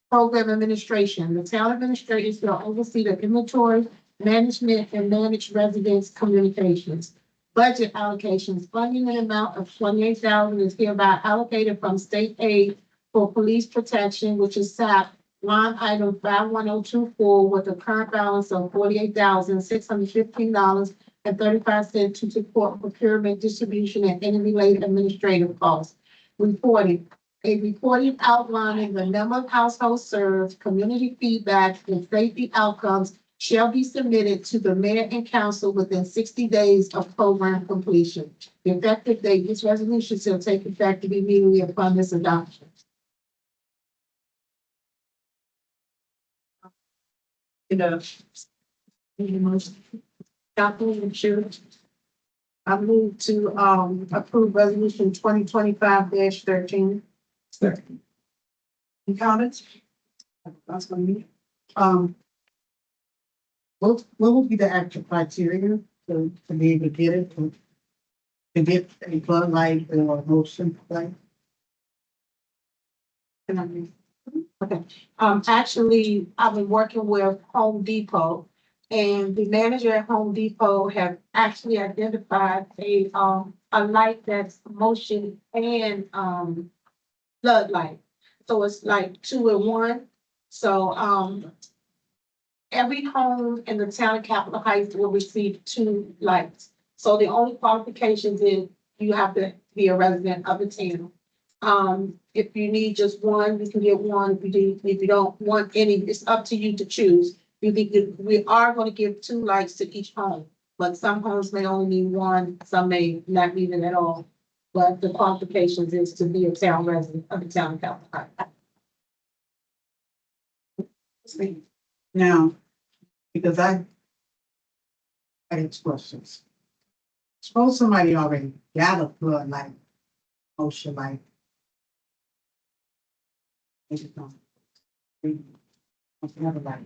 Program administration. The town administrator shall oversee the inventory, management, and manage residents' communications. Budget allocations. Funding in amount of $28,000 is hereby allocated from state aid for police protection, which is SAP, line item 51024, with a current balance of $48,615.35 to support procurement, distribution, and any related administrative costs. Reporting. A reporting outlining the number of households served, community feedback, and safety outcomes shall be submitted to the mayor and council within 60 days of program completion. The effective date, this resolution shall take effect immediately upon this adoption. Councilman Chu. I move to approve resolution 2025-13. Second. Any comments? That's what I mean. What would be the actual criteria to be able to get it, to get a floodlight or motion light? Okay, actually, I've been working with Home Depot, and the manager at Home Depot have actually identified a light that's motion and floodlight. So it's like 2 in 1. So every home in the town of Capitol Heights will receive 2 lights. So the only qualifications is you have to be a resident of the town. If you need just 1, you can get 1. If you don't want any, it's up to you to choose. We are going to give 2 lights to each home, but some homes may only need 1, some may not need it at all. But the qualifications is to be a town resident of the town of Capitol Heights. Now, because I had questions. Suppose somebody already got a floodlight, motion light. Another light.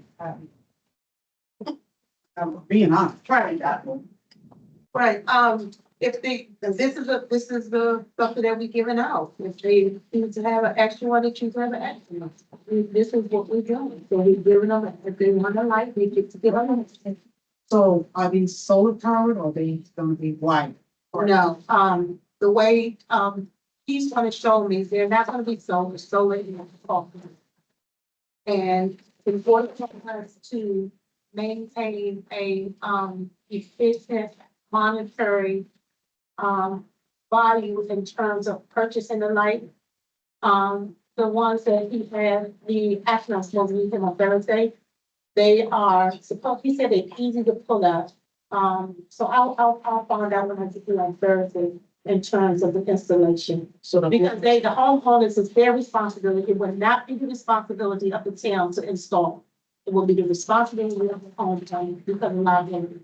I'm being honest, try that one. Right, if this is the something that we giving out, if they choose to have an extra one, they choose to have an extra one. This is what we're doing, so we're giving them, if they want a light, they get to give them. So are these solar powered or are they gonna be white? No, the way, he's gonna show me, they're not gonna be solar. And in order for us to maintain a, efficient monetary, value in terms of purchasing the light, the ones that he had, the astronauts was using on Thursday, they are supposed, he said they're easy to pull up. So I'll find out when I get here on Thursday in terms of the installation. So Because the homeowners, is their responsibility. It would not be the responsibility of the town to install. It will be the responsibility of the homeowner because of liability.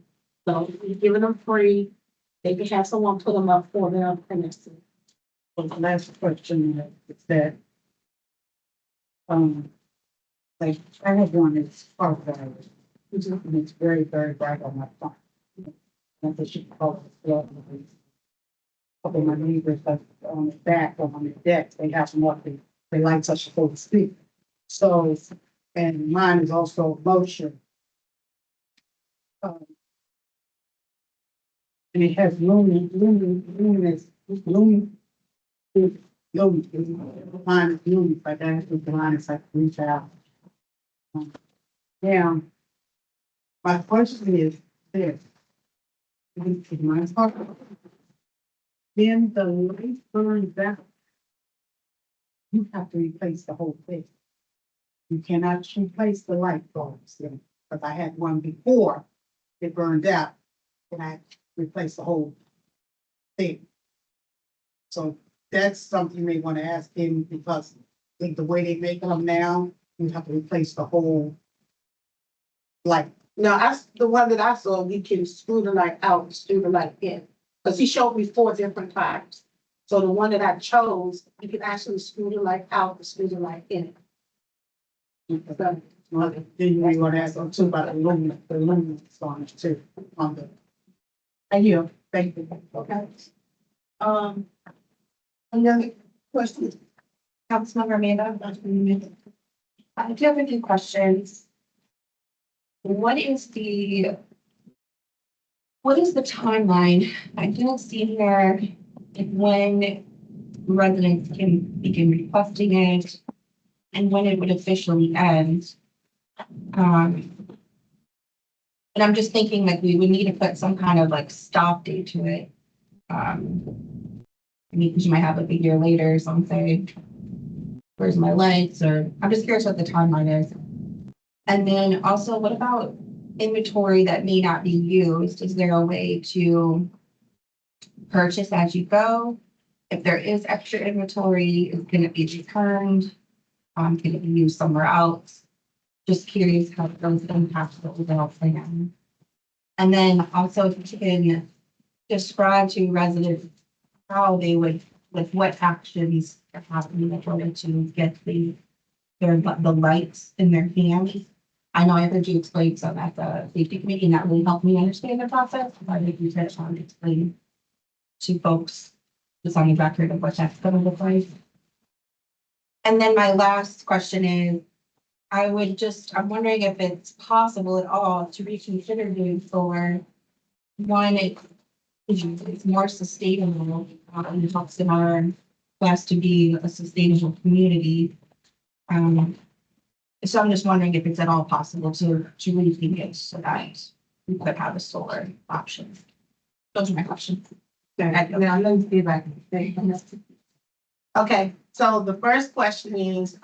So we're giving them free. They can have someone put them up for them and that's it. the last question is that, like, I have one that's far better. And it's very, very bright on my phone. And they should call it flood. Couple of my neighbors, like, on the back or on the deck, they have them up, they lights are supposed to speak. So, and mine is also motion. And it has luminous, line is luminous, like that, is the line is like reach out. Now, my question is this. Is my part? Then the light burns out. You have to replace the whole thing. You cannot replace the light bulbs, because I had one before it burned out, and I replaced the whole thing. So that's something you may want to ask him, because I think the way they make them now, you have to replace the whole light. No, the one that I saw, we can screw the light out, screw the light in. Because he showed me 4 different types. So the one that I chose, you can actually screw the light out and screw the light in. So, Well, then you may want to ask them too about the luminance on it too, on the. Thank you. Thank you. okay. Another question? Councilmember Amanda. I do have a few questions. What is the timeline? I don't see here when residents can begin requesting it and when it would officially end. And I'm just thinking like we would need to put some kind of like stop date to it. I mean, because you might have like a year later or something. Where's my lights? Or I'm just curious what the timeline is. And then also, what about inventory that may not be used? Is there a way to purchase as you go? If there is extra inventory, can it be returned? Can it be used somewhere else? Just curious how those impact the overall plan. And then also, if you can describe to residents how they would, with what actions are happening in order to get the lights in their hands. I know I heard you explain some at the safety committee, and that really helped me understand the process. I think you touched on explaining to folks just on the record of what that's going to look like. And then my last question is, I'm wondering if it's possible at all to reconsider doing solar. One, it's more sustainable, and it helps in our quest to be a sustainable community. So I'm just wondering if it's at all possible to rethink it so that we could have a solar option. Those are my questions. Now, let me see if I can. Okay, so the first question is,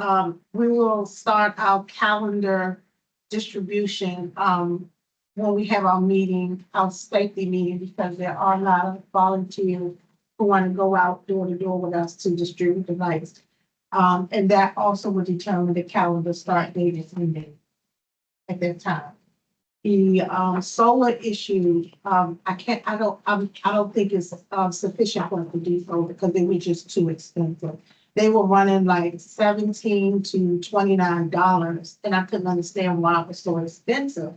we will start our calendar distribution, when we have our meeting, our safety meeting, because there are a lot of volunteers who want to go out door to door with us to distribute the lights. And that also will determine the calendar start date is ending at that time. The solar issue, I don't think it's sufficient for us to do so because they were just too expensive. They were running like $17 to $29, and I couldn't understand why it was so expensive.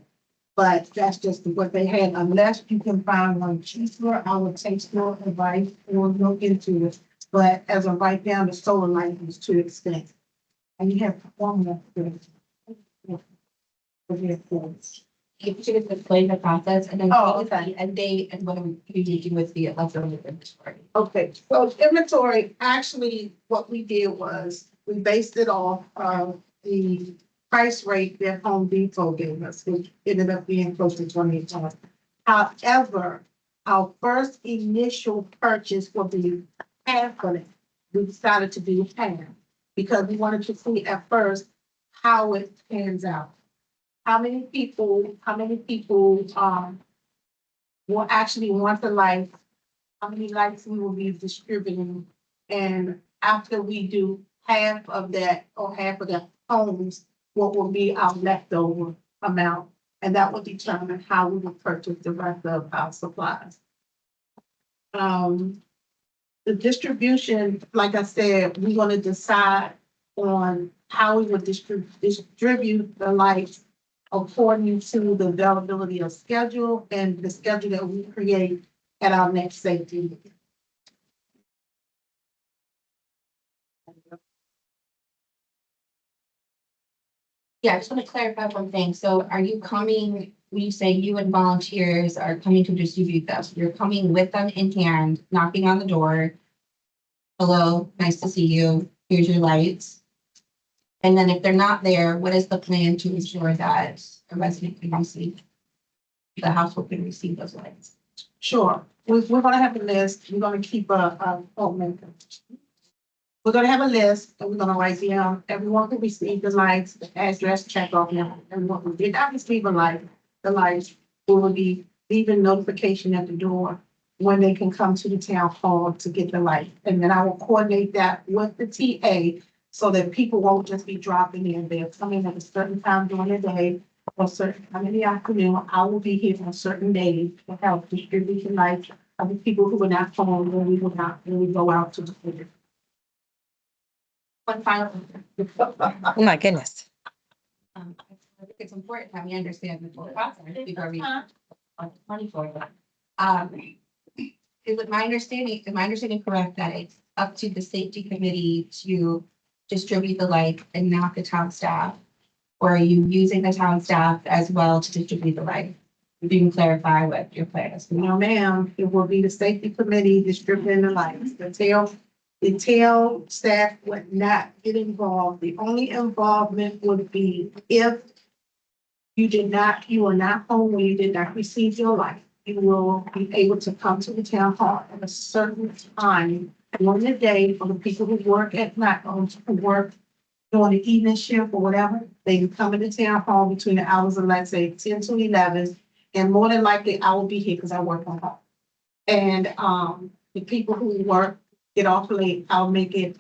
But that's just what they had. Unless you can find one cheaper, I would take your advice or look into it. But as of right now, the solar light is too expensive. And you have one more thing. If you could explain the process and then Oh, what is okay. the end date and what are we doing with the leftover inventory? Okay, so inventory, actually, what we did was, we based it off of the price rate that Home Depot gave us, which ended up being close to $28. However, our first initial purchase will be half of it. We decided to do half, because we wanted to see at first how it pans out. How many people will actually want the lights, how many lights we will be distributing. And after we do half of that or half of the homes, what will be our leftover amount? And that will determine how we will purchase the rest of our supplies. The distribution, like I said, we're gonna decide on how we would distribute the lights according to the availability of schedule and the schedule that we create at our next safety meeting. Yeah, I just want to clarify one thing. So are you coming when you say you and volunteers are coming to distribute them, you're coming with them in hand, knocking on the door. Hello, nice to see you. Here's your lights. And then if they're not there, what is the plan to ensure that a resident can receive, the household can receive those lights? Sure, we're gonna have a list, we're gonna keep we're gonna have a list, and we're gonna write down, everyone who received the lights, the address, check off now, everyone who did not receive the lights, we will be leaving notification at the door when they can come to the town hall to get the light, and then I will coordinate that with the TA, so that people won't just be dropping in, they're coming at a certain time during the day, or certain time in the afternoon, I will be here on certain days to help distribute the lights of the people who are not home when we go out to the city. One final. Oh, my goodness. I think it's important that we understand the full process before we on money for it. Is my understanding correct that it's up to the safety committee to distribute the light and not the town staff? Or are you using the town staff as well to distribute the light? If you can clarify what your plan is. No, ma'am, it will be the safety committee distributing the lights. The tail staff would not get involved. The only involvement would be if you are not home when you did not receive your light. You will be able to come to the town hall at a certain time during the day for the people who work at night, who work during the evening shift or whatever. They can come in the town hall between the hours of, let's say, 10 to 11. And more than likely, I will be here because I work from home. And the people who work, get off late, I'll make it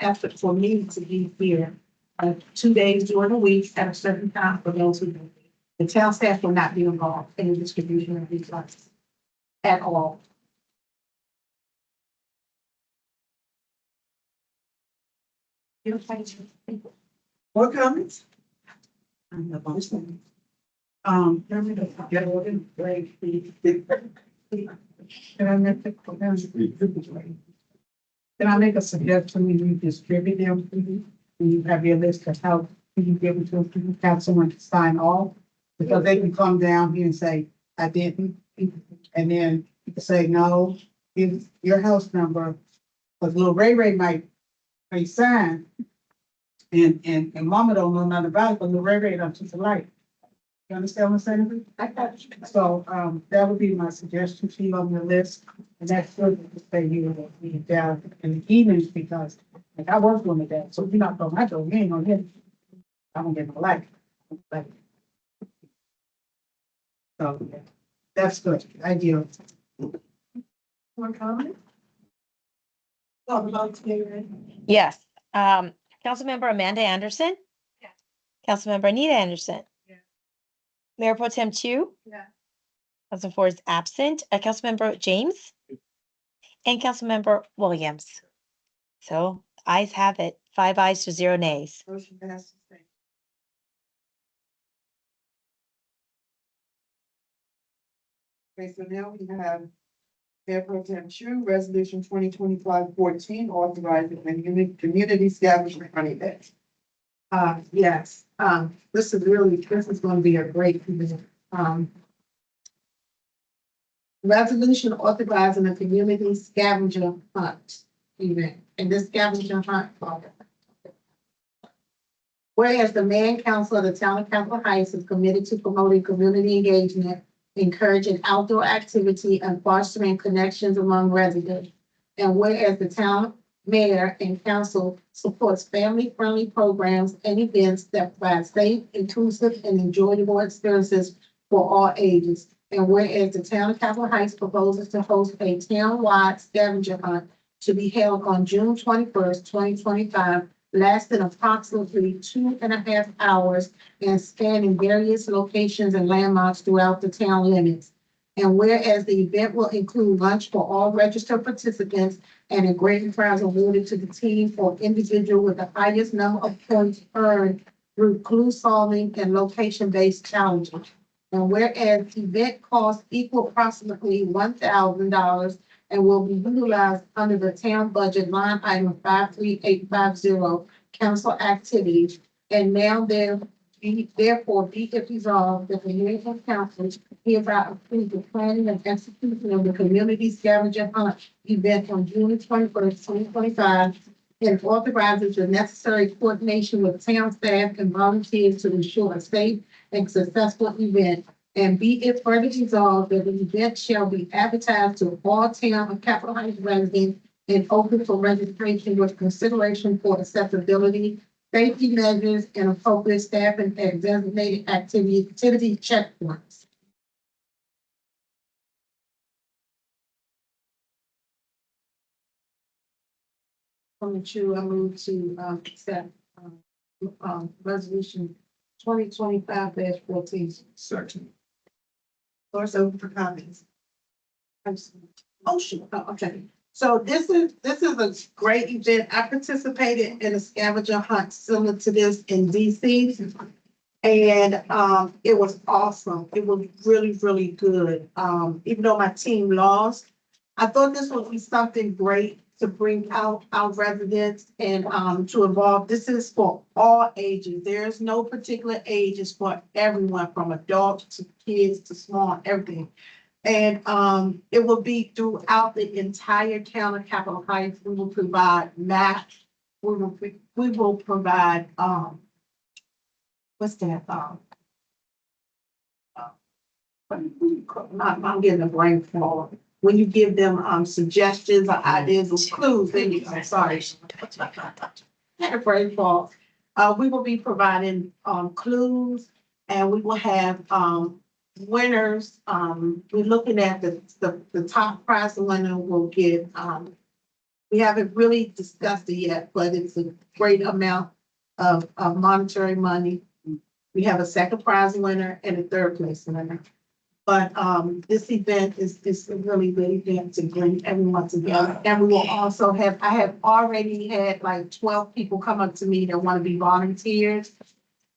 effort for me to be here 2 days during the week at a certain time for those who do. The town staff will not be involved in the distribution of these lights at all. More comments? Let me just get all in break. Can I make a suggestion when you distribute them, when you have your list of how you give it to them, have someone to sign off? Because they can come down here and say, I didn't, and then you can say, no, give your house number, because little Ray might sign, and mama don't know nothing about it, but little Ray don't touch the light. You understand what I'm saying? I got you. So, that would be my suggestion to you on the list, and that's good to say you will be down in the evenings, because like I work on the day, so you're not going, I go, you ain't gonna get it. I don't get my light. So, yeah, that's good, ideal. More comments? Talk about today, Yes. Councilmember Amanda Anderson? Yes. Councilmember Anita Anderson? Yes. Mayor Pro Tem Chu? Yeah. Council Four is absent. Councilmember James? And Councilmember Williams. So ayes have it. 5 ayes to 0 nays. Motion passes. Okay, so now we have Mayor Pro Tem Chu, Resolution 2025-14, authorizing the community establishment money debt. Yes, this is going to be a great event. Resolution authorizing a community scavenger hunt event, and this scavenger hunt. Whereas the mayor and council of the town of Capitol Heights is committed to promoting community engagement, encouraging outdoor activity, and fostering connections among residents. And whereas the town mayor and council supports family-friendly programs and events that provide safe, inclusive, and enjoyable experiences for all ages. And whereas the town of Capitol Heights proposes to host a town-wide scavenger hunt to be held on June 21st, 2025, lasting approximately 2.5 hours and spanning various locations and landmarks throughout the town limits. And whereas the event will include lunch for all registered participants and a grand prize awarded to the team or individual with the highest number of points earned through clue solving and location-based challenges. And whereas the event costs equal approximately $1,000 and will be utilized under the town budget line item 53850, council activities. And now Therefore, be it resolved that the mayor and council hereby approve the planning and execution of the community scavenger hunt event on June 21st, 2025, and authorizes the necessary coordination with town staff and volunteers to ensure a safe and successful event. And be it further resolved that the event shall be advertised to all town and Capitol Heights residents and open for registration with consideration for accessibility, safety measures, and appropriate staff and designated activity checkpoints. From the I move to accept resolution 2025-14. Second. Floor's open for comments. Oh, shoot. Oh, okay. So this is a great event. I participated in a scavenger hunt similar to this in DC. And it was awesome. It was really, really good. Even though my team lost, I thought this would be something great to bring out our residents and to involve. This is for all ages. There's no particular age. It's for everyone, from adults to kids to small, everything. And it will be throughout the entire town of Capitol Heights. We will provide maps. We will provide what's that? I'm getting a brain fog. When you give them suggestions or ideas or clues, then you, I'm sorry. Had a brain fog. We will be providing clues, and we will have winners. We're looking at the top prize winner will get we haven't really discussed it yet, but it's a great amount of monetary money. We have a second prize winner and a third place winner. But this event is a really good event to bring everyone together. And we will also have, I have already had like 12 people come up to me that want to be volunteers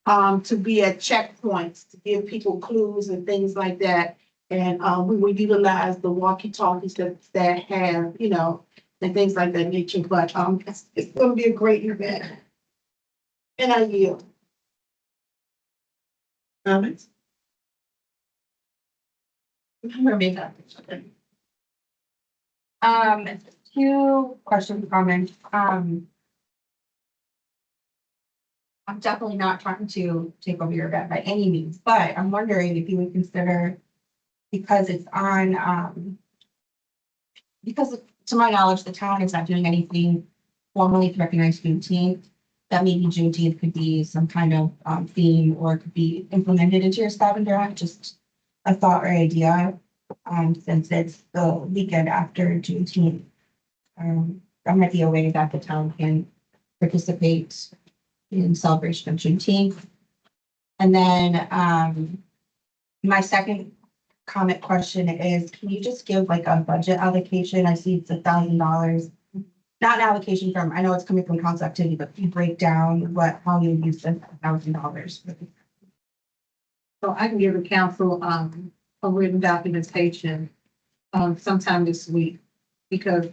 to be at checkpoints, to give people clues and things like that. And we will utilize the walkie-talkies that have, you know, and things like that nature. But it's going to be a great event. And I yield. Comments? Two questions, comments. I'm definitely not trying to take over your event by any means, but I'm wondering if you would consider, because it's on, because to my knowledge, the town is not doing anything formally to recognize Juneteenth, that maybe Juneteenth could be some kind of theme, or it could be implemented into your scavenger hunt, just a thought or idea, since it's the weekend after Juneteenth. That might be a way that the town can participate in celebration of Juneteenth. And then my second comment question is, can you just give like a budget allocation? I see it's $1,000. Not an allocation from, I know it's coming from council activity, but you break down how you use the $1,000. So I can give the council a written documentation sometime this week, because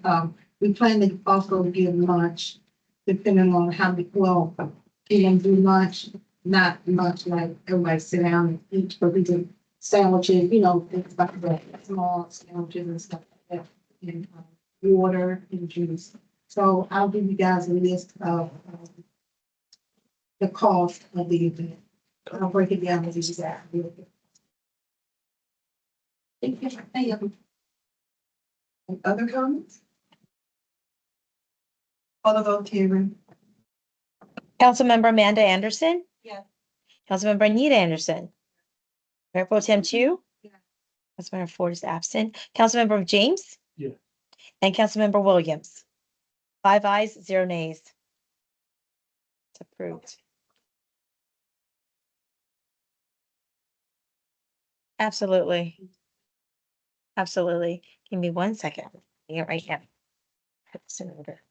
we plan to also give lunch, depending on how we, well, we can do lunch, not lunch like everybody sit down and eat, but we do sandwiches, you know, things like that, small sandwiches and stuff like that, and water and juice. So I'll give you guys a list of the cost of the event. I'll break it down as exactly. Thank you. Thank you. Other comments? Call the vote, Karen. Councilmember Amanda Anderson. Yes. Councilmember Anita Anderson. Mayor Pro Tem Chu. Yeah. Councilmember Ford is absent. Councilmember James. Yeah. And Councilmember Williams. 5 ayes, 0 nays. It's approved. Absolutely. Absolutely. Give me 1 second. Yeah, right now. Put this in order.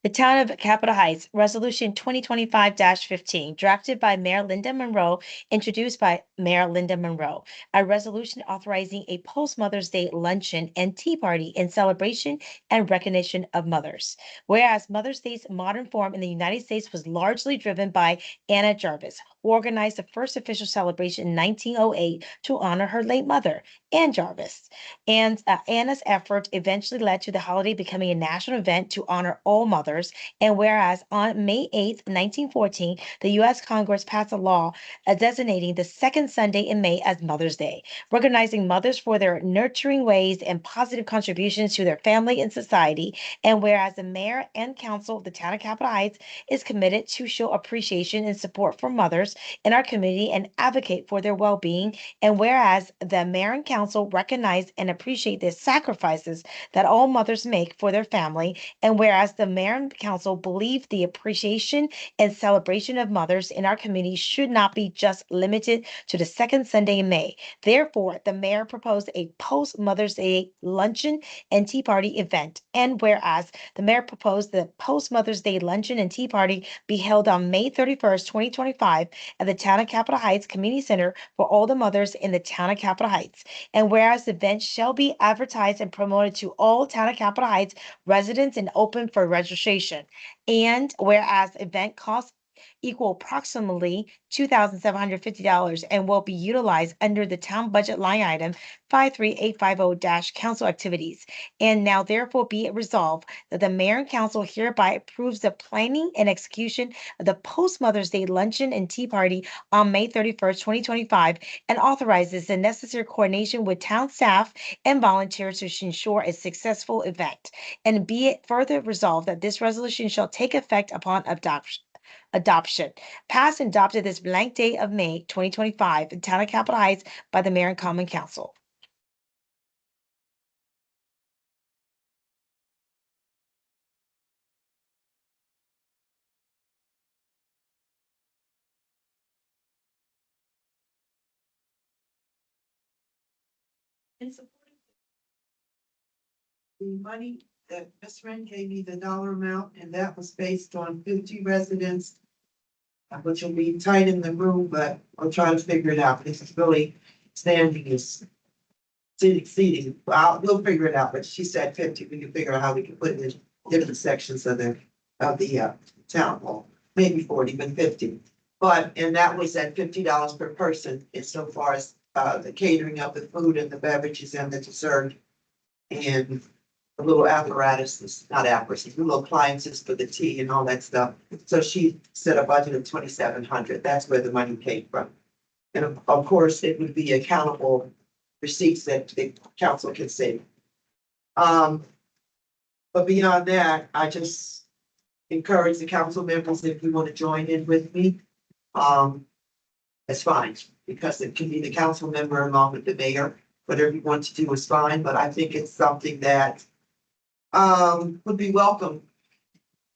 The Town of Capitol Heights, Resolution 2025-15, drafted by Mayor Linda Monroe, introduced by Mayor Linda Monroe. A resolution authorizing a post-Mother's Day luncheon and tea party in celebration and recognition of mothers. Whereas Mother's Day's modern form in the United States was largely driven by Anna Jarvis, who organized the first official celebration in 1908 to honor her late mother, Ann Jarvis. And Anna's effort eventually led to the holiday becoming a national event to honor all mothers. And whereas on May 8th, 1914, the U.S. Congress passed a law designating the second Sunday in May as Mother's Day, recognizing mothers for their nurturing ways and positive contributions to their family and society. And whereas the mayor and council of the town of Capitol Heights is committed to show appreciation and support for mothers in our community and advocate for their well-being. And whereas the mayor and council recognize and appreciate the sacrifices that all mothers make for their family, and whereas the mayor and council believe the appreciation and celebration of mothers in our community should not be just limited to the second Sunday in May. Therefore, the mayor proposed a post-Mother's Day luncheon and tea party event. And whereas the mayor proposed the post-Mother's Day luncheon and tea party be held on May 31st, 2025 at the Town of Capitol Heights Community Center for all the mothers in the Town of Capitol Heights. And whereas the event shall be advertised and promoted to all Town of Capitol Heights residents and open for registration. And whereas event costs equal approximately $2,750 and will be utilized under the town budget line item 53850-council activities. And now therefore be it resolved that the mayor and council hereby approves the planning and execution of the post-Mother's Day luncheon and tea party on May 31st, 2025, and authorizes the necessary coordination with town staff and volunteers to ensure a successful event. And be it further resolved that this resolution shall take effect upon adoption. Passed and adopted this blank day of May 2025 in Town of Capitol Heights by the Mayor and Common Council. The money that Ms. Wren gave me the dollar amount, and that was based on 50 residents, which will be tight in the room, but I'll try to figure it out. This is really standing is exceeding. Well, we'll figure it out, but she said 50. We can figure out how we can put it in different sections of the town hall, maybe 40, but 50. And that was at $50 per person insofar as the catering of the food and the beverages and the dessert and the little apparatuses, not apparatuses, little appliances for the tea and all that stuff. So she set a budget of 2,700. That's where the money came from. And of course, it would be accountable receipts that the council can see. But beyond that, I just encourage the council members, if you want to join in with me, that's fine, because it can be the council member along with the mayor. Whatever you want to do is fine, but I think it's something that would be welcome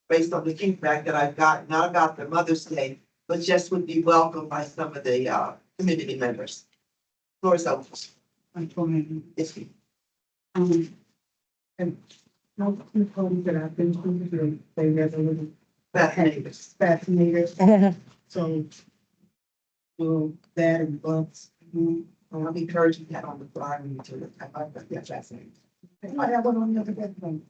based on the feedback that I've got, not about the Mother's Day, but just would be welcomed by some of the community members. Floor is open. Yes, ma'am. And most people that I've been to, they never really Fascinating. fascinated. So, well, that and books. I'll be encouraging that on the flyer. I like that. Yeah, fascinating. I have one on the other bedroom.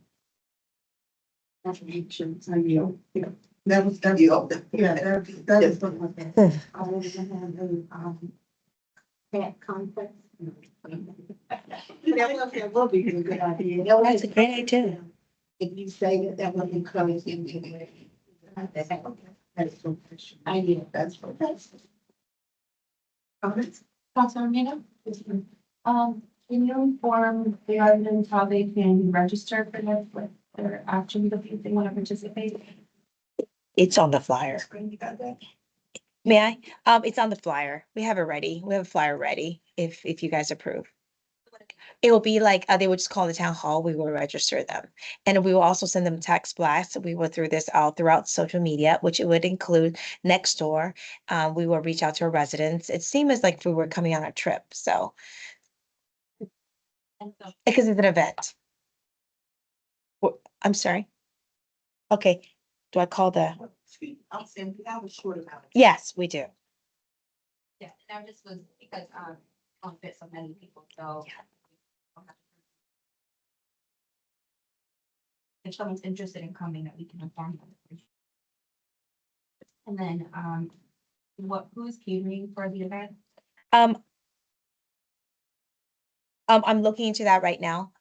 Contributions, I know, yeah, that was, that, You hope yeah, that is what my. I was gonna have a, cat conference. That will be a good idea. That's a great idea. If you say that, that will encourage him to do it. That's so precious. I know, that's fantastic. Comments? Councilor Anita? Can you inform the residents how they can register for this, what they're actually looking, if they want to participate? It's on the flyer. You got that? May I? It's on the flyer. We have it ready. We have a flyer ready if you guys approve. It will be like, they would just call the town hall. We will register them. And we will also send them text blasts. We will through this out throughout social media, which it would include next door. We will reach out to our residents. It seems as like if we were coming on a trip, so. Because it's an event. I'm sorry. Okay, do I call the, I'm saying we have a short amount. yes, we do. Yeah, that just was because, on fit so many people, so. If someone's interested in coming, that we can inform them. And then, who's catering for the event? I'm looking into that right now,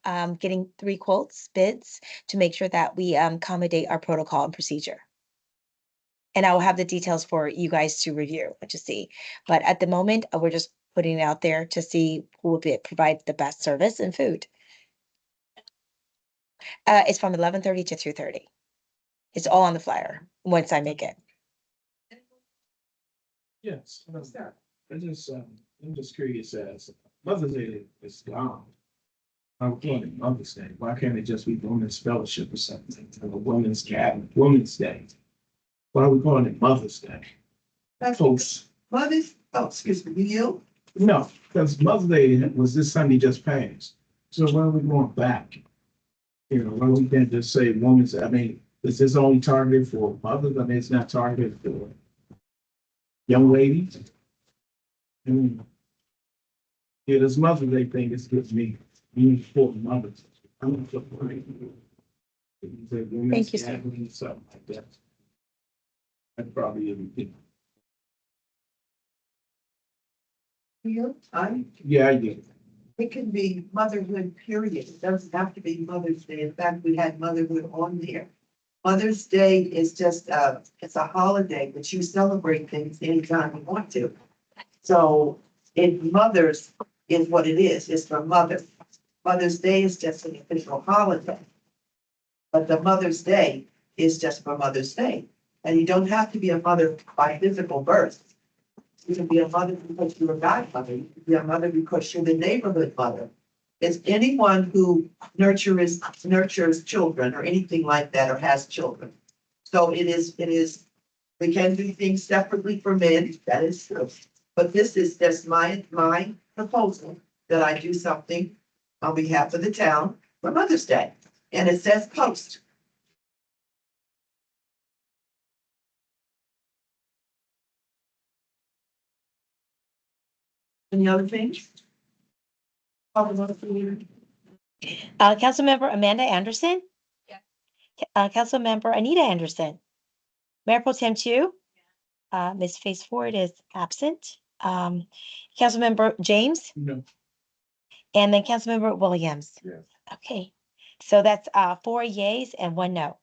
getting 3 quotes, bids, to make sure that we accommodate our protocol and procedure. And I will have the details for you guys to review, to see. But at the moment, we're just putting it out there to see who will provide the best service and food. It's from 11:30 to 2:30. It's all on the flyer once I make it. Yes, what's that? I'm just curious as Mother's Day is gone. I'm going Mother's Day. Why can't it just be Women's Fellowship or something? Or Women's Gathering, Women's Day? Why are we calling it Mother's Day? That's Folks, Mother's, oh, excuse me, you? no, because Mother's Day was this Sunday just passed. So why are we going back? You know, why we can't just say women's, I mean, is this only targeted for mothers? I mean, it's not targeted for young ladies? I mean, yeah, this Mother's Day thing is gives me important mothers. I'm not so worried. Thank you, sir. Something like that. I'd probably even think. You? Yeah, I do. It can be motherhood, period. It doesn't have to be Mother's Day. In fact, we had motherhood on there. Mother's Day is just, it's a holiday, but you celebrate things anytime you want to. So Mother's is what it is. It's for mothers. Mother's Day is just an official holiday. But the Mother's Day is just for Mother's Day. And you don't have to be a mother by physical birth. You can be a mother because you're a godmother. You can be a mother because you're the neighborhood mother. It's anyone who nurtures children or anything like that, or has children. So it is, we can do things separately for men, that is true. But this is just my proposal that I do something on behalf of the town for Mother's Day. And it says post. Any other things? Councilmember Amanda Anderson? Yeah. Councilmember Anita Anderson? Mayor Pro Tem Chu? Ms. Face Ford is absent. Councilmember James? No. And then Councilmember Williams? Yes. Okay, so that's 4 yeas and 1 no.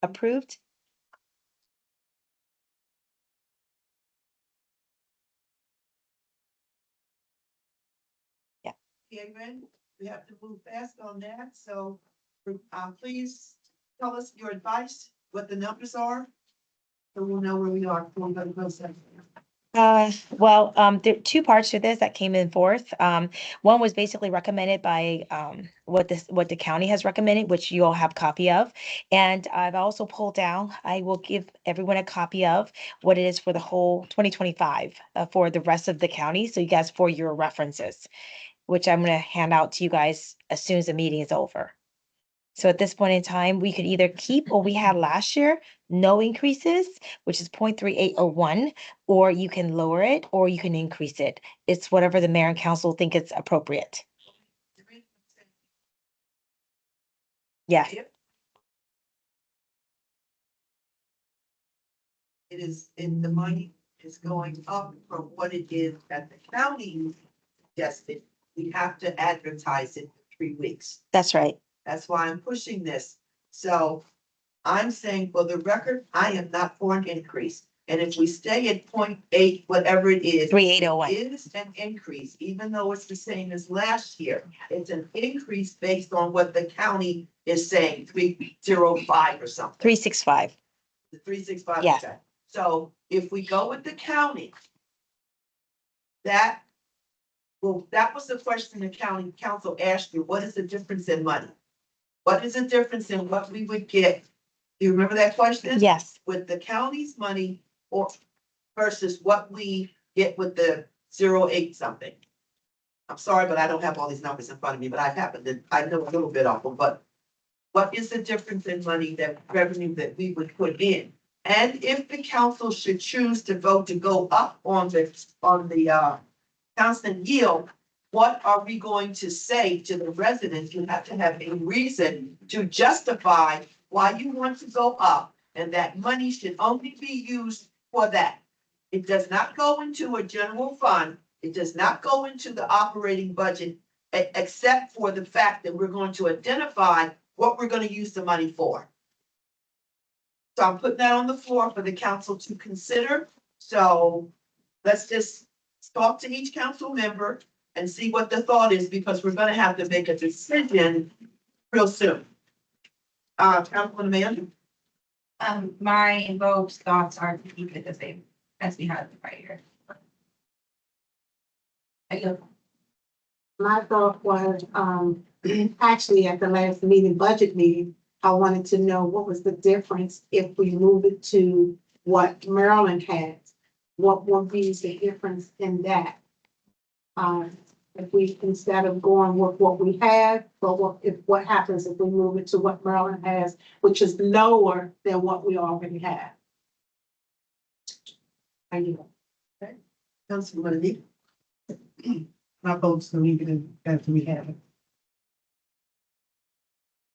Approved? Adrian, we have to move fast on that, so please tell us your advice, what the numbers are, so we'll know where we are before we go to closed session. Well, there are 2 parts to this that came in forth. One was basically recommended by what the county has recommended, which you all have copy of. And I've also pulled down, I will give everyone a copy of what it is for the whole 2025 for the rest of the county. So you guys, for your references, which I'm gonna hand out to you guys as soon as the meeting is over. So at this point in time, we could either keep what we had last year, no increases, which is 0.3801, or you can lower it, or you can increase it. It's whatever the mayor and council think it's appropriate. Yeah, It is, in the money is going up from what it is that the county suggested. We have to advertise it for 3 weeks. that's right. That's why I'm pushing this. So I'm saying for the record, I am not for an increase. And if we stay at 0.8, whatever it is. 3801. It is an increase, even though it's the same as last year. It's an increase based on what the county is saying, 305 or something. 365. The 365. Yeah. Okay. So if we go with the county, that was the question the county council asked you. What is the difference in money? What is the difference in what we would get? Do you remember that question? Yes. With the county's money or versus what we get with the 08 something? I'm sorry, but I don't have all these numbers in front of me, but I know a little bit of them, but What is the difference in money that revenue that we would put in? And if the council should choose to vote to go up on the constant yield, what are we going to say to the residents? You have to have a reason to justify why you want to go up, and that money should only be used for that. It does not go into a general fund. It does not go into the operating budget, except for the fact that we're going to identify what we're going to use the money for. So I'm putting that on the floor for the council to consider. So let's just talk to each council member and see what the thought is, because we're gonna have to make a decision real soon. Councilman Amanda? My invoked thoughts are to keep it the same as we had right here. My thought was, actually at the last meeting, budget meeting, I wanted to know what was the difference if we move it to what Maryland has. What would be the difference in that? If we, instead of going with what we have, but what happens if we move it to what Maryland has, which is lower than what we already have? Thank you. Councilman Anita? My vote's to leave it as we have it.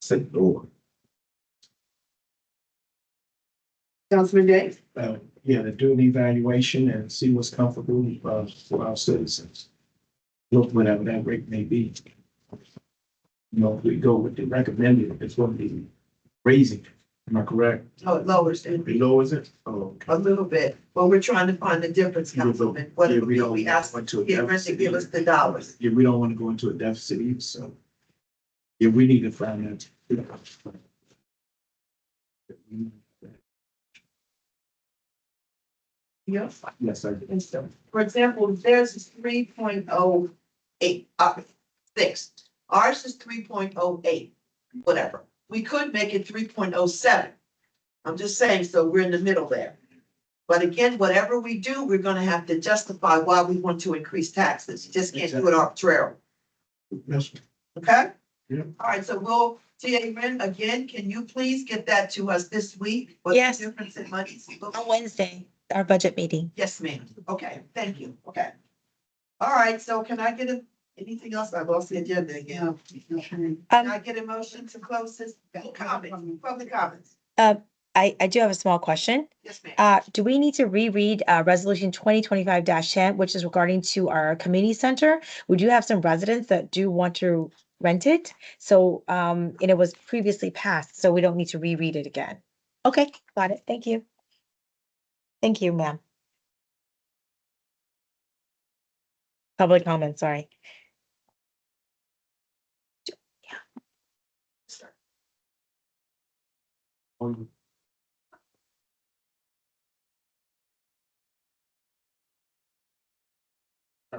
Second door. Councilman Davis? Yeah, to do an evaluation and see what's comfortable, for our citizens. Look, whatever that rate may be. You know, if we go with the recommended, it's going to be raising. Am I correct? Oh, it lowers it It lowers it? Oh, okay. a little bit, but we're trying to find the difference, Councilman. What Yeah, it would be, we asked want to a Cameron to deficit give us either. the dollars. Yeah, we don't want to go into a deficit either, so. Yeah, we need to find that. Yes. Yes, I do. And so, for example, theirs is 3.08, 6. Ours is 3.08, whatever. We could make it 3.07. I'm just saying, so we're in the middle there. But again, whatever we do, we're gonna have to justify why we want to increase taxes. You just can't do it arbitrarily, Yes, okay? Yeah. All right, so we'll, TA Ren, again, can you please get that to us this week? What the Yes. difference in money? On Wednesday, our budget meeting. Yes, ma'am. Okay, thank you. Okay. All right, so can I get anything else? I lost the agenda again. Can I get a motion to close this? Public comments. I do have a small question. Yes, ma'am. Do we need to reread resolution 2025-10, which is regarding to our community center? We do have some residents that do want to rent it. So, and it was previously passed, so we don't need to reread it again. Okay, got it. Thank you. Thank you, ma'am. Public comment, sorry.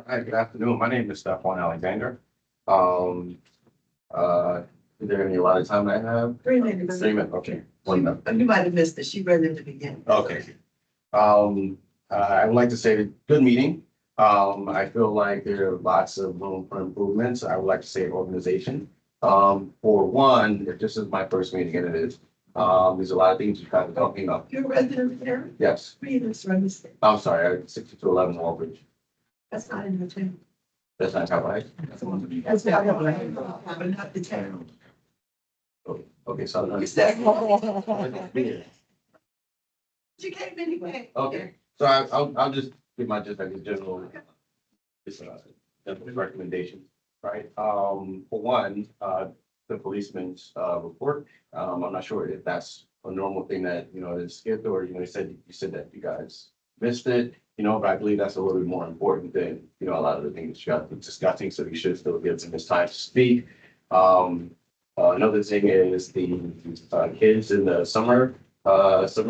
Hi, good afternoon. My name is Stephon Alexander. Is there any allotted time I have? 3 minutes. 3 minutes, okay. 1 minute. You might have missed it. She read it in the beginning. Okay. I would like to say good meeting. I feel like there are lots of room for improvements. I would like to say organization. For one, if this is my first meeting, and it is, there's a lot of things you kind of talking about. You're a resident there? Yes, Read this, right, Mr. I'm sorry, 6211 Walbridge. That's not in the town. That's not how I. That's not in the but not the town. Okay, so. You said. You came anyway. Okay, so I'll just give my just like a general, general recommendation, right? For one, the policeman's report, I'm not sure if that's a normal thing that, is skipped, or, you said that you guys missed it, but I believe that's a little bit more important than, a lot of the things you got discussing, so you should still give them this time to speak. Another thing is the kids in the summer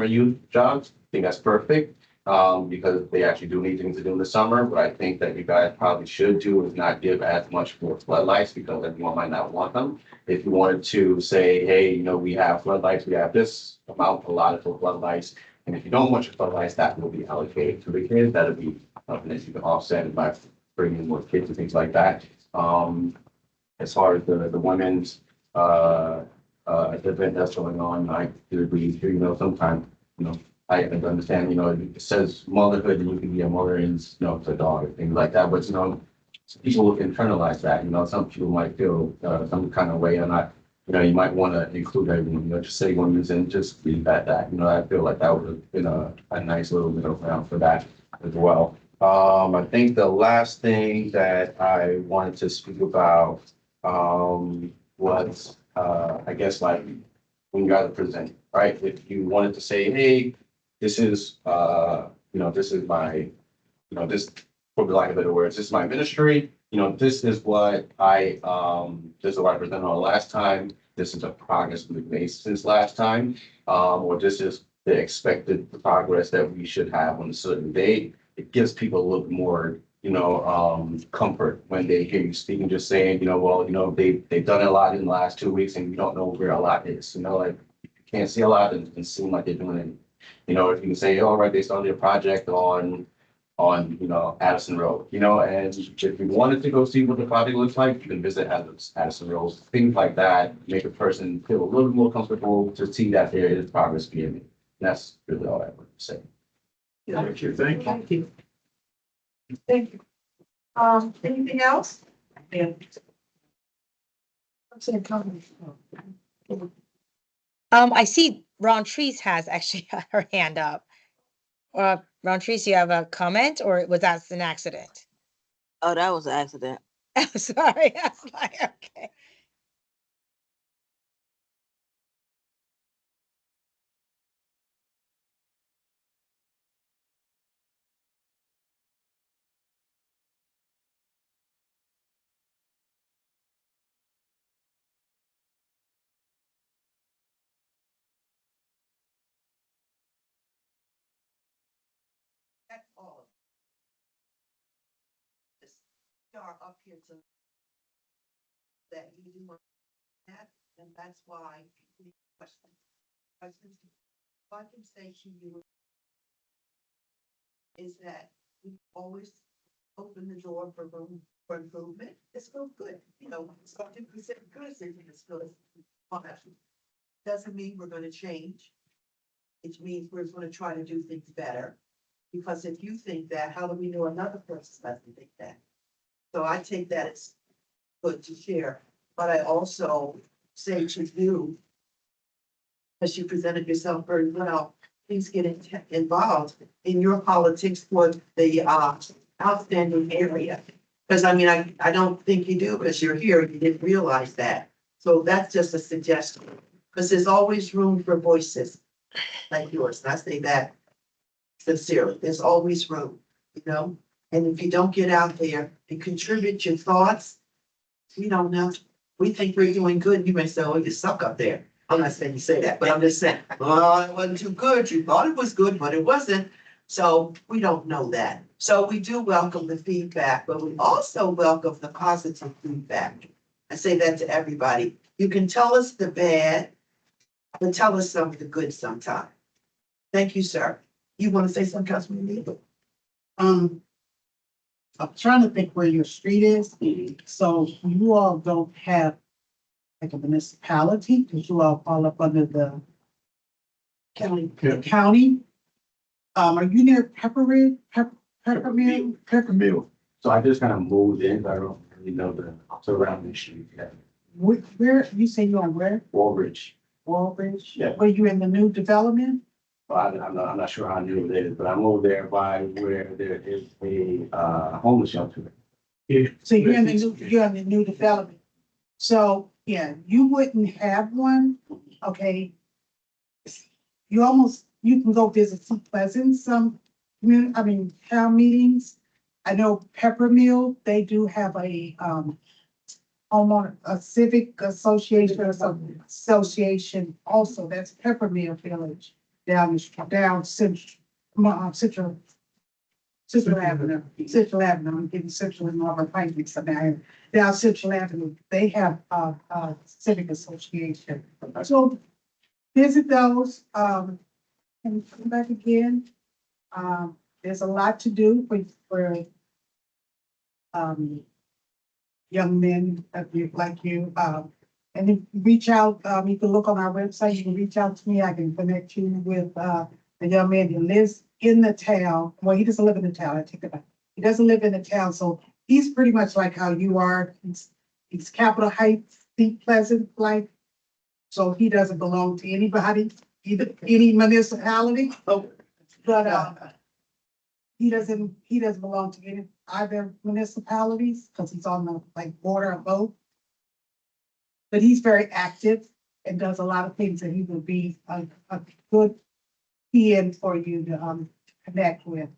youth jobs. I think that's perfect, because they actually do need things to do in the summer. But I think that you guys probably should do is not give as much for floodlights, because everyone might not want them. If you wanted to say, hey, we have floodlights, we have this amount allotted for floodlights. And if you don't want your floodlights, that will be allocated to the kids. That'll be something that you can offset by bringing more kids and things like that. As far as the women's the event that's going on. I do agree, you know, sometimes, you know, I can understand, you know, it says motherhood and you can be a mother and, you know, to a dog and things like that, but you know, people internalize that, you know, some people might feel some kind of way and not, you know, you might want to include everyone, you know, just say women's and just leave at that. You know, I feel like that would have been a nice little middle ground for that as well. I think the last thing that I wanted to speak about was I guess like when you guys are presenting, right? If you wanted to say, hey, this is you know, this is my, you know, this, for the lack of better words, this is my ministry. You know, this is what this is what I presented on last time. This is the progress we've made since last time, or this is the expected progress that we should have on a certain date. It gives people a little more, you know, comfort when they hear you speaking, just saying, you know, well, you know, they've done a lot in the last 2 weeks and you don't know where a lot is, you know, like you can't see a lot and seem like they're doing it. You know, if you can say, all right, they started a project on, you know, Addison Road, you know, and if you wanted to go see what the project looks like, you can visit Addison Road, things like that, make a person feel a little more comfortable to see that there is progress being made. And that's really all I want to say. Thank you, thank you. Thank you. Thank you. Anything else? Yeah. I'm saying comment. I see Ron Treese has actually got her hand up. Ron Treese, you have a comment or was that an accident? Oh, that was an accident. Sorry, I was like, okay. That's all. Just start up here to that you do that, and that's why people question. If I can say to you is that we always open the door for room for improvement. It's still good, you know, something we said good, it's good. Doesn't mean we're gonna change. It means we're gonna try to do things better. Because if you think that, how do we know another person doesn't think that? So I take that as good to share, but I also say to you, as you presented yourself very well, please get involved in your politics for the outstanding area. Because I mean, I don't think you do because you're here, you didn't realize that. So that's just a suggestion, because there's always room for voices like yours. And I say that sincerely, there's always room, you know? And if you don't get out there and contribute your thoughts, we don't know. We think we're doing good. You may say, oh, you suck up there. I'm not saying you say that, but I'm just saying, well, it wasn't too good. You thought it was good, but it wasn't. So we don't know that. So we do welcome the feedback, but we also welcome the positive feedback. I say that to everybody. You can tell us the bad, but tell us some of the good sometime. Thank you, sir. You want to say something, Councilman Anita? I'm trying to think where your street is. So you all don't have like a municipality, because you all fall up under the County. county. Are you near Peppermill? Peppermill. So I just kind of moved in, but I don't really know the surrounding street yet. Where, you say you're on where? Walbridge. Walbridge? Yeah. Were you in the new development? Well, I'm not sure how new it is, but I'm over there by where there is a homeless shelter. Yeah. So you're in the new development. So, yeah, you wouldn't have one, okay? You can go visit Sea Pleasant, town meetings. I know Peppermill, they do have a a civic association or some association also, that's Peppermill Village down Central Avenue, I'm getting Central and Marvin Pike mixed up now. Down Central Avenue, they have a civic association. So visit those, and come back again. There's a lot to do for young men like you, And if you reach out, you can look on our website, you can reach out to me, I can connect you with, a young man who lives in the town. Well, he doesn't live in the town, I take it back. He doesn't live in the town, so he's pretty much like how you are. He's Capitol Heights, Seat Pleasant, like. So he doesn't belong to anybody, either, any municipality. But, he doesn't belong to any either municipalities, because he's on the like border of both. But he's very active and does a lot of things, and he will be a good PN for you to connect with,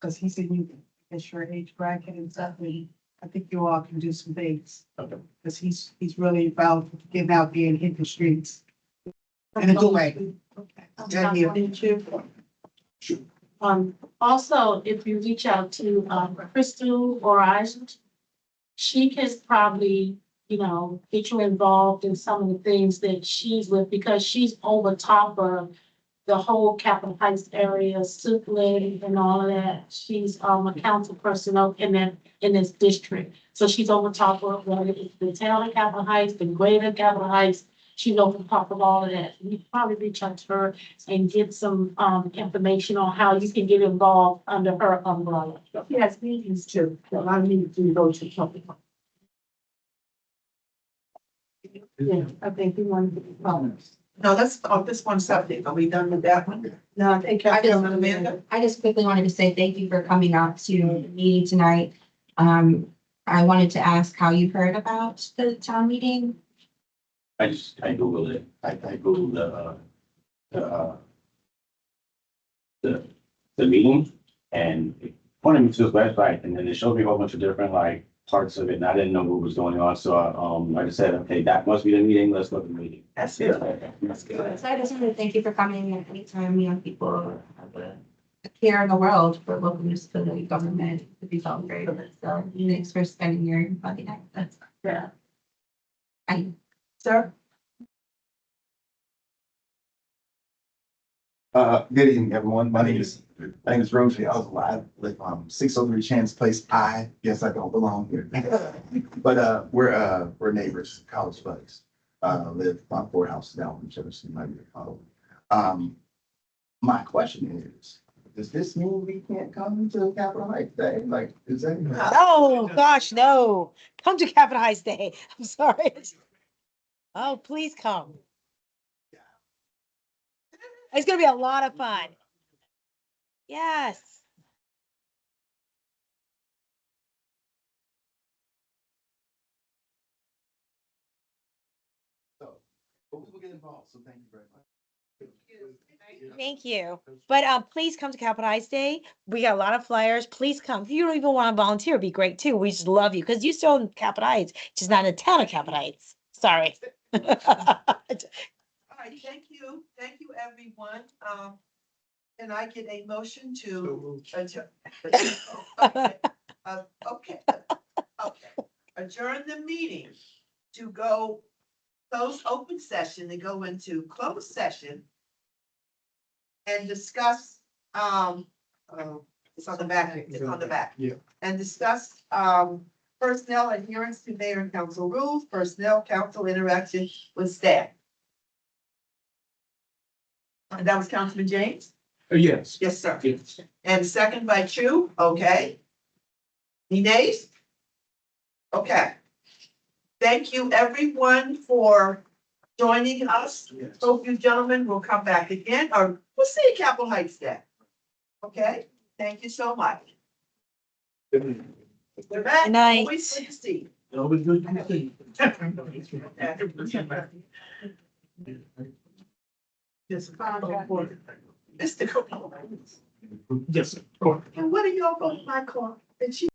because he's in you, it's your age bracket and stuff, and I think you all can do some things. Because he's really about getting out there and hit the streets in a good way. Yeah, here. Also, if you reach out to, Crystal or Isaac, she can probably, get you involved in some of the things that she's with, because she's over top of the whole Capitol Heights area, Suitland and all of that. She's, a council person up in this district. So she's over top of the town of Capitol Heights, the greater Capitol Heights. She's over top of all of that. You can probably reach out to her and get some, information on how you can get involved under her umbrella. Yes, meetings too. A lot of meetings do go to something. Yeah, I think you want to be comments. No, that's on this one subject. Are we done with that one? No, I think. Amanda? I just quickly wanted to say thank you for coming up to the meeting tonight. I wanted to ask how you heard about the town meeting. I Googled it. I Googled the meeting and it pointed me to his website, and then it showed me a whole bunch of different like parts of it, and I didn't know what was going on. So I just said, okay, that must be the meeting. Let's look at the meeting. That's good. That's good. So I just want to thank you for coming, and anytime young people have a care in the world for local municipality government to be celebrated. So thanks for spending your Monday night. That's Yeah. Sir? Good evening, everyone. My name is Rosie. I was alive with 603 Chance Place. I guess I don't belong here. But we're neighbors, college buddies. Live about 4 houses down from each other, so you might be following. My question is, does this mean we can't come to Capitol Heights Day? Like, is that? Oh, gosh, no. Come to Capitol Heights Day. I'm sorry. Oh, please come. It's gonna be a lot of fun. Yes. So, but we will get involved, so thank you very much. Thank you. But please come to Capitol Heights Day. We got a lot of flyers. Please come. If you don't even want to volunteer, it'd be great too. We just love you because you're still in Capitol Heights, just not in the town of Capitol Heights. Sorry. All right, thank you. Thank you, everyone. Can I get a motion to adjourn? Okay. Okay. Adjourn the meeting to go close open session and go into closed session and discuss, it's on the back, it's on the back. Yeah. And discuss, personnel adherence to mayor and council rules, personnel council interaction with staff. And that was Councilman James? Yes. Yes, sir. Yes. And second by Chu, okay. Any nays? Okay. Thank you, everyone, for joining us. Yes. Hope you gentlemen will come back again, or we'll see you Capitol Heights Day. Okay, thank you so much. Good We're back. Good night. Always good to see you. Always good to see Yes, Mr. Cole. you. Yes, sir. And what are y'all going to my car? And she